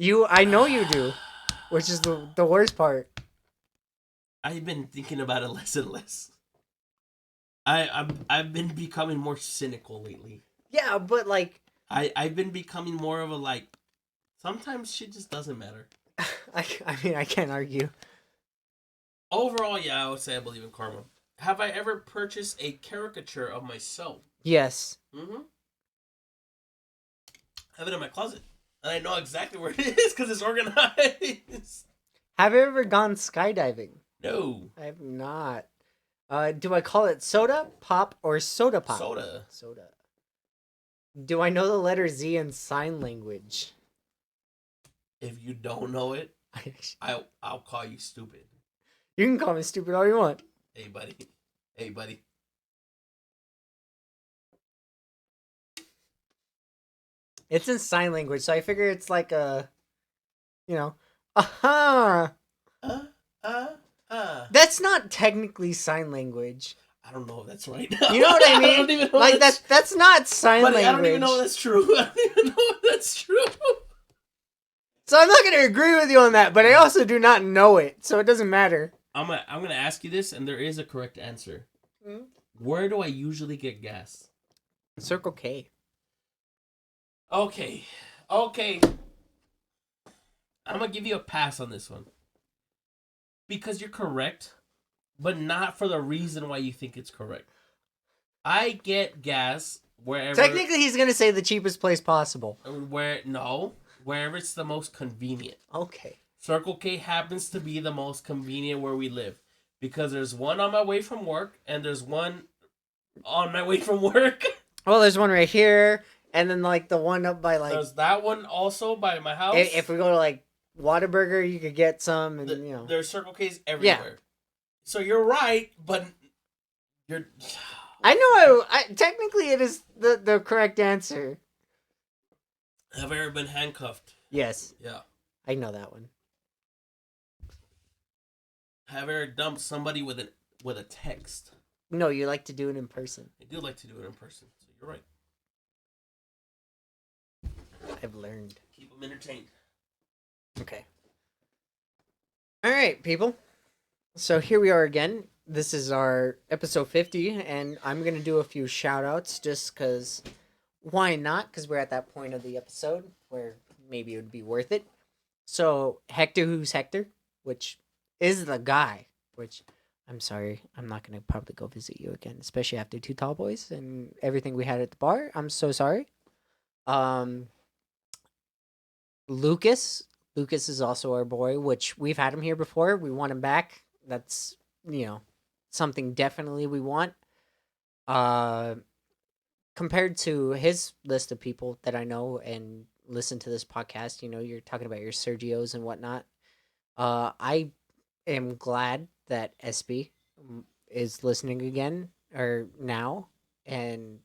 I know you do, which is the worst part. I've been thinking about it less and less. I've been becoming more cynical lately. Yeah, but like I've been becoming more of a sometimes shit just doesn't matter. I mean, I can't argue. Overall, yeah, I would say I believe in karma. Have I ever purchased a caricature of myself? Yes. Mm-hmm. I have it in my closet. And I know exactly where it is because it's organized. Have you ever gone skydiving? No. I have not. Do I call it soda, pop, or soda pop? Soda. Do I know the letter Z in sign language? If you don't know it, I'll call you stupid. You can call me stupid all you want. Hey, buddy. It's in sign language, so I figure it's like a, aha. That's not technically sign language. I don't know if that's right. You know what I mean? I don't even know that's not sign language. I don't even know if that's true. So I'm not going to agree with you on that, but I also do not know it, so it doesn't matter. I'm gonna ask you this, and there is a correct answer. Mm-hmm. Where do I usually get gas? Circle K. Okay. I'm gonna give you a pass on this one. Because you're correct, but not for the reason why you think it's correct. I get gas wherever... Technically, he's gonna say the cheapest place possible. Wherever it's the most convenient. Okay. Circle K happens to be the most convenient where we live. Because there's one on my way from work, and there's one on my way from work. Well, there's one right here, and then, the one up by, There's that one also by my house. If we go to, Whataburger, you could get some, and, There's Circle K's everywhere. Yeah. So you're right, but you're... I know, technically it is the correct answer. Have I ever been handcuffed? Yes. Yeah. I know that one. Have I ever dumped somebody with a text? No, you like to do it in person. I do like to do it in person, so you're right. I've learned. Keep them entertained. Okay. All right, people. So here we are again. This is our episode 50, and I'm going to do a few shout-outs just because why not? Because we're at that point of the episode where maybe it would be worth it. So, Hector, who's Hector, which is the guy, which I'm sorry, I'm not going to probably go visit you again, especially after Two Tall Boys and everything we had at the bar. I'm so sorry. Lucas is also our boy, which we've had him here before. We want him back. That's, something definitely we want. Compared to his list of people that I know and listen to this podcast, you're talking about your Sergios and whatnot. I am glad that SB is listening again or now, and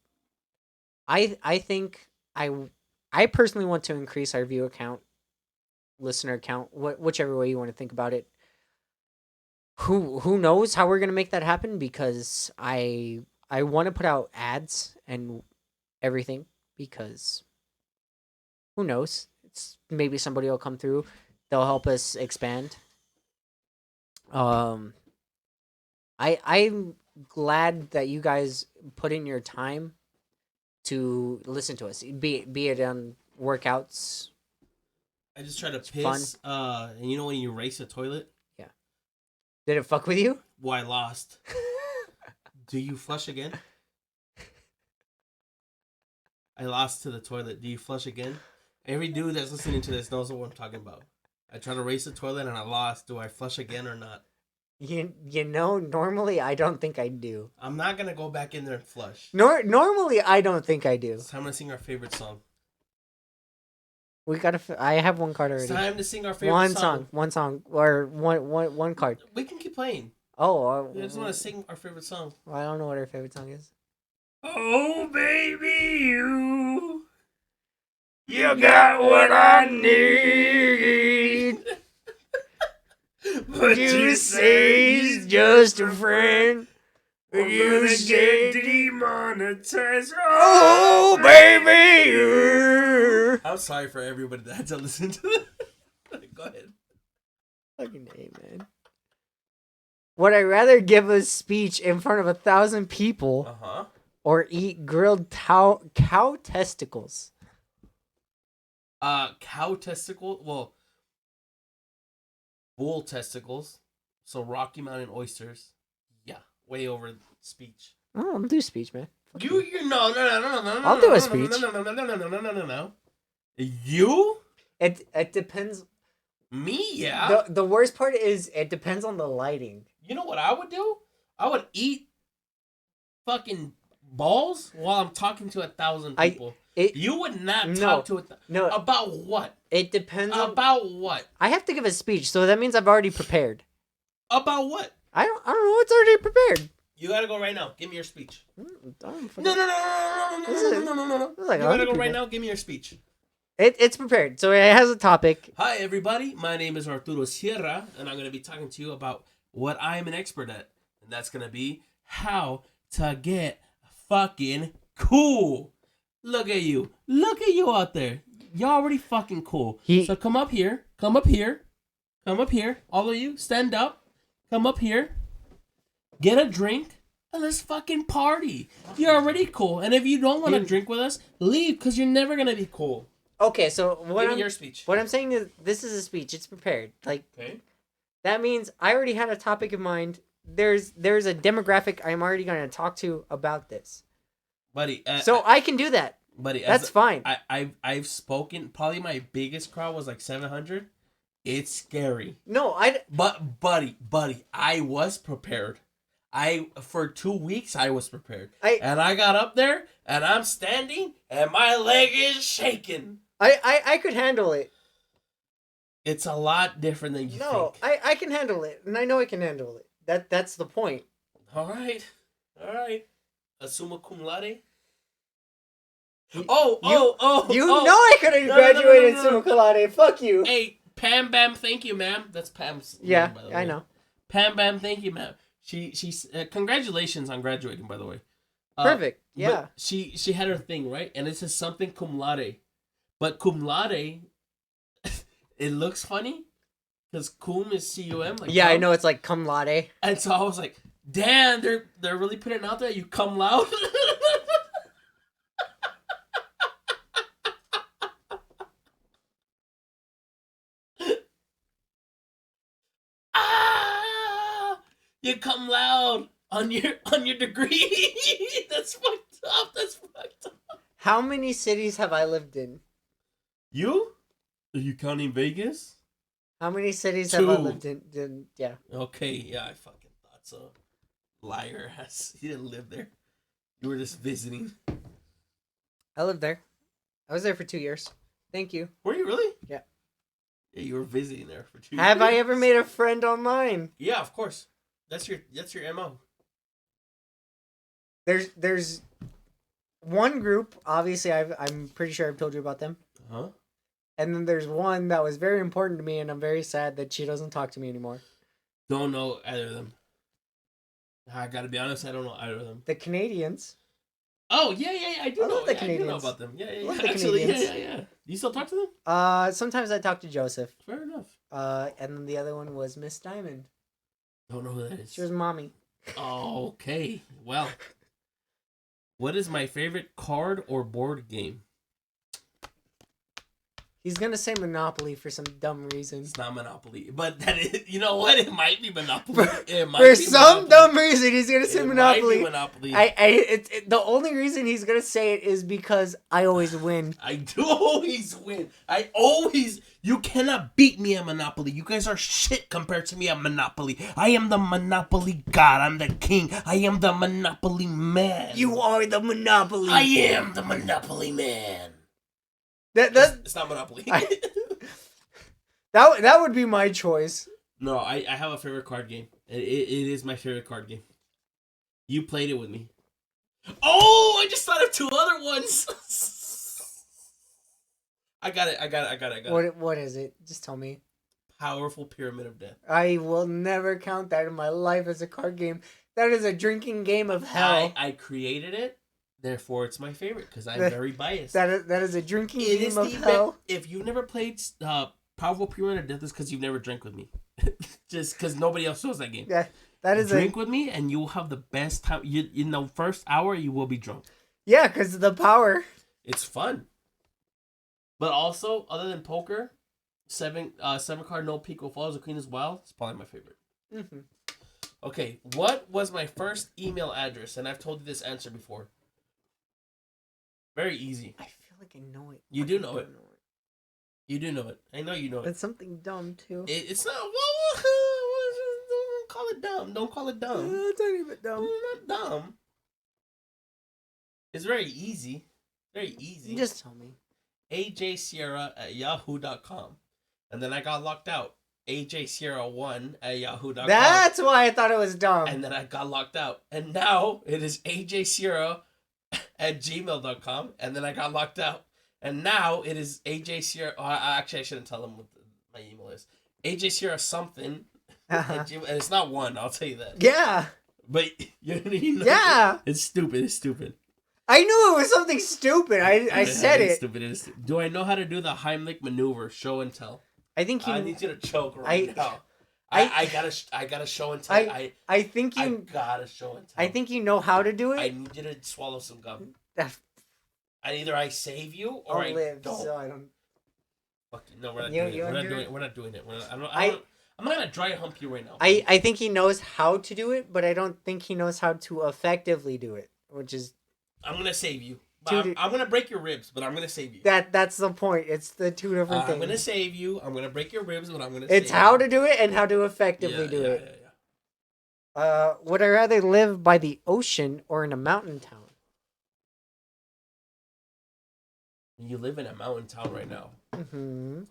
I think I personally want to increase our view account, listener count, whichever way you want to think about it. Who knows how we're gonna make that happen? Because I want to put out ads and everything, because who knows? It's maybe somebody will come through. They'll help us expand. I'm glad that you guys put in your time to listen to us. Be it on workouts. I just try to piss. And you know when you race a toilet? Yeah. Did it fuck with you? Well, I lost. Do you flush again? I lost to the toilet. Do you flush again? Every dude that's listening to this knows what I'm talking about. I try to race the toilet and I lost. Do I flush again or not? Normally I don't think I do. I'm not gonna go back in there and flush. Normally I don't think I do. It's time to sing our favorite song. We gotta. I have one card already. It's time to sing our favorite song. One song, or one card. We can keep playing. Oh, I just want to sing our favorite song. Well, I don't know what our favorite song is. Oh, baby, you got what I need. But you say he's just a friend. But you get demonetized. Oh, baby. I'm sorry for everybody that had to listen to this. Go ahead. Fucking A, man. Would I rather give a speech in front of 1,000 people or eat grilled cow testicles? Cow testicles? Well, bull testicles. So Rocky Mountain oysters. Yeah, way over speech. Oh, I'll do speech, man. No. I'll do a speech. No. You? It depends. Me, yeah. The worst part is it depends on the lighting. You know what I would do? I would eat fucking balls while I'm talking to 1,000 people. You would not talk to no. About what? It depends about what? I have to give a speech, so that means I've already prepared. About what? I don't know what's already prepared. You gotta go right now. Give me your speech. No. You gotta go right now. Give me your speech. It's prepared, so it has a topic. Hi, everybody. My name is Arturo Sierra, and I'm gonna be talking to you about what I am an expert at, and that's gonna be how to get fucking cool. Look at you out there. You're already fucking cool. So come up here. All of you, stand up. Come up here. Get a drink, and let's fucking party. You're already cool, and if you don't want to drink with us, leave, because you're never gonna be cool. Okay, so give me your speech. What I'm saying is, this is a speech. It's prepared. Okay. That means I already had a topic in mind. There's a demographic I'm already going to talk to about this. Buddy. So I can do that. Buddy. That's fine. I've spoken. Probably my biggest crowd was like 700. It's scary. No, But, buddy, I was prepared. For 2 weeks, I was prepared. And I got up there, and I'm standing, and my leg is shaking. I could handle it. It's a lot different than you think. No, I can handle it, and I know I can handle it. That's the point. All right. Summa cum laude. You know I could have graduated summa cum laude. Fuck you. Hey, Pam Bam, thank you, ma'am. That's Pam's name, by the way. I know. Pam Bam, thank you, ma'am. She's congratulations on graduating, by the way. Perfect. Yeah. She had her thing, right? And it says something cum laude. But cum laude, it looks funny because cum is cum. Like yeah, cum. I know it's like cum laude. And so I was like, damn, they're really putting it out there. You cum loud. Ah, you come loud on your degree. That's fucked up. That's fucked up. How many cities have I lived in? You? Are you counting Vegas? How many cities 2. have I lived in? Yeah. Okay, yeah, I fucking thought so. Liar ass. You didn't live there. You were just visiting. I lived there. I was there for 2 years. Thank you. Were you really? Yeah. Yeah, you were visiting there for 2 years. Have I ever made a friend online? Yeah, of course. That's your MO. There's one group. Obviously, I'm pretty sure I've told you about them. Huh? And then there's one that was very important to me, and I'm very sad that she doesn't talk to me anymore. Don't know either of them. I gotta be honest, I don't know either of them. The Canadians. Oh yeah, I do know. The I Canadians. do know about them. Yeah. Actually, Yeah. Do you still talk to them? Sometimes I talk to Joseph. Fair enough. And then the other one was Miss Diamond. Don't know who that is. She was mommy. Oh, okay. Well, what is my favorite card or board game? He's gonna say Monopoly for some dumb reason. It's not Monopoly, but that is. You know what? It might be Monopoly. For some dumb reason, he's gonna say Monopoly. Monopoly. The only reason he's gonna say it is because I always win. I do always win. You cannot beat me at Monopoly. You guys are shit compared to me at Monopoly. I am the Monopoly god. I'm the king. I am the Monopoly man. You are the Monopoly. I am the Monopoly man. It's not Monopoly. That would be my choice. No, I have a favorite card game. It is my favorite card game. You played it with me. Oh, I just thought of 2 other ones. I got it. What is it? Just tell me. Powerful Pyramid of Death. I will never count that in my life as a card game. That is a drinking game of hell. I created it. Therefore, it's my favorite because I'm very biased. That is a drinking game of hell. If you've never played Powerful Pyramid of Death, it's because you've never drank with me. Just because nobody else knows that game. Yeah, that is drink with me, and you will have the best time. In the first hour, you will be drunk. Yeah, because of the power. It's fun. But also, other than poker, 7 card no pico falls, the queen is wild. It's probably my favorite. Mm-hmm. Okay, what was my first email address? And I've told you this answer before. Very easy. I feel like I know it. You do know it. You do know it. I know you know it. It's something dumb too. It's not. Don't call it dumb. Don't call it dumb. It's not even dumb. It's not dumb. It's very easy. Very easy. You just tell me. AJSierra@yahoo.com. And then I got locked out. AJSierra1@yahoo.com. That's why I thought it was dumb. And then I got locked out. And now it is AJSierra@gmail.com. And then I got locked out. And now it is AJSierra. Oh, actually, I shouldn't tell them what my email is. AJSierra something. And it's not 1, I'll tell you that. Yeah. But you know, yeah. It's stupid. It's stupid. I knew it was something stupid. I said it. Stupid. It is. Do I know how to do the Heimlich maneuver? Show and tell. I think I need you to choke right now. I gotta show and tell. I think you. I gotta show and tell. I think you know how to do it. I need you to swallow some gum. And either I save you or I live, don't. so I don't. Fuck you. No, we're not doing it. We're not doing it. I'm not gonna dry hump you right now. I think he knows how to do it, but I don't think he knows how to effectively do it, which is. I'm gonna save you. I'm gonna break your ribs, but I'm gonna save you. That's the point. It's the 2 different things. I'm gonna save you. I'm gonna break your ribs, but I'm gonna. It's how to do it and how to effectively do it. Yeah. Would I rather live by the ocean or in a mountain town? You live in a mountain town right now. Mm-hmm.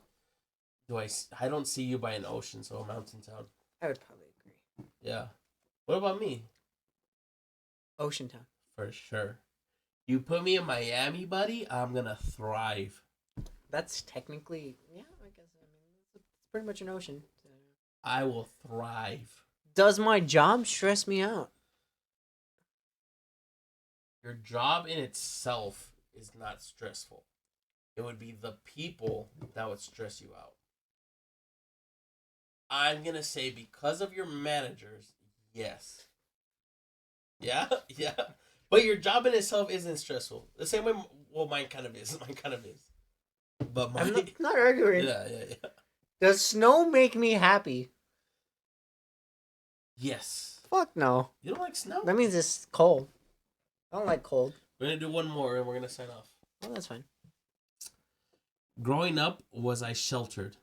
I don't see you by an ocean, so a mountain town. I would probably agree. Yeah. What about me? Ocean town. For sure. You put me in Miami, buddy, I'm gonna thrive. That's technically, yeah, I guess. I mean, it's pretty much an ocean. So. I will thrive. Does my job stress me out? Your job in itself is not stressful. It would be the people that would stress you out. I'm going to say because of your managers, yes. Yeah, yeah. But your job in itself isn't stressful. The same way, well, mine kind of is. Mine kind of is. But mine... I'm not arguing. Yeah. Does snow make me happy? Yes. Fuck no. You don't like snow? That means it's cold. I don't like cold. We're going to do one more and we're going to sign off. Oh, that's fine. Growing up, was I sheltered?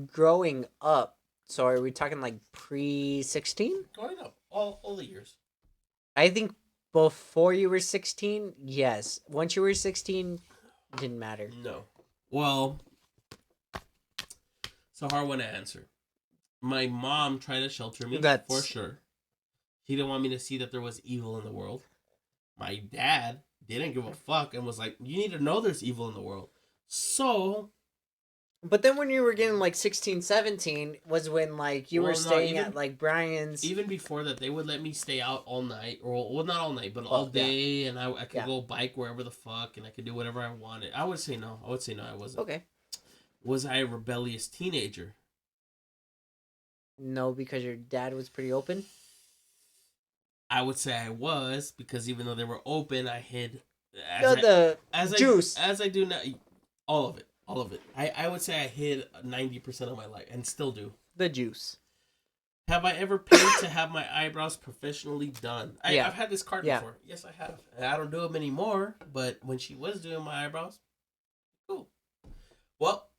Growing up. So are we talking like pre-16? Growing up. All the years. I think before you were 16, yes. Once you were 16, it didn't matter. No. Well, it's a hard one to answer. My mom tried to shelter me, for sure. She didn't want me to see that there was evil in the world. My dad didn't give a fuck and was like, you need to know there's evil in the world. So... But then when you were getting like 16, 17 was when like you were staying at like Brian's. Even before that, they would let me stay out all night. Or, well, not all night, but all day. Yeah. And I could go bike wherever the fuck. And I could do whatever I wanted. I would say no. I wasn't. Okay. Was I a rebellious teenager? No, because your dad was pretty open. I would say I was. Because even though they were open, I hid. As I do now. All of it. All of it. I would say I hid 90% of my life and still do. The juice. Have I ever paid to have my eyebrows professionally done? I've had this card before. Yes, I have. And I don't do them anymore, but when she was doing my eyebrows, cool. Well,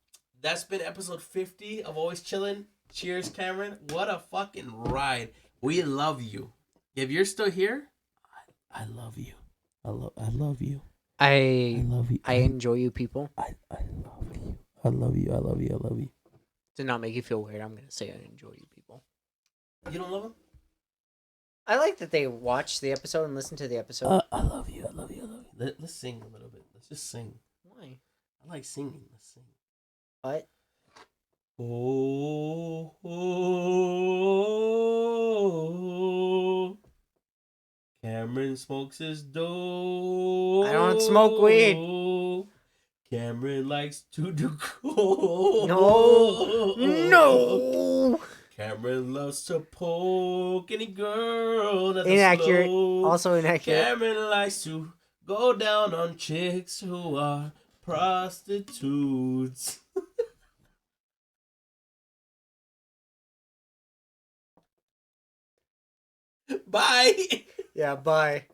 that's been episode 50 of Always Chillin'. Cheers, Cameron. What a fucking ride. We love you. If you're still here, I love you. I love you. I love you. I enjoy you people. I love you. I love you. I love you. I love you. To not make you feel weird, I'm going to say I enjoy you people. You don't love them? I like that they watch the episode and listen to the episode. I love you. I love you. I love you. Let's sing a little bit. Let's just sing. Why? I like singing. Let's sing. What? Oh, Cameron smokes his dope. I don't smoke weed. Cameron likes to do coke. No. Cameron loves to poke any girl that's inaccurate. Slow. Also inaccurate. Cameron likes to go down on chicks who are prostitutes. Bye. Yeah, bye.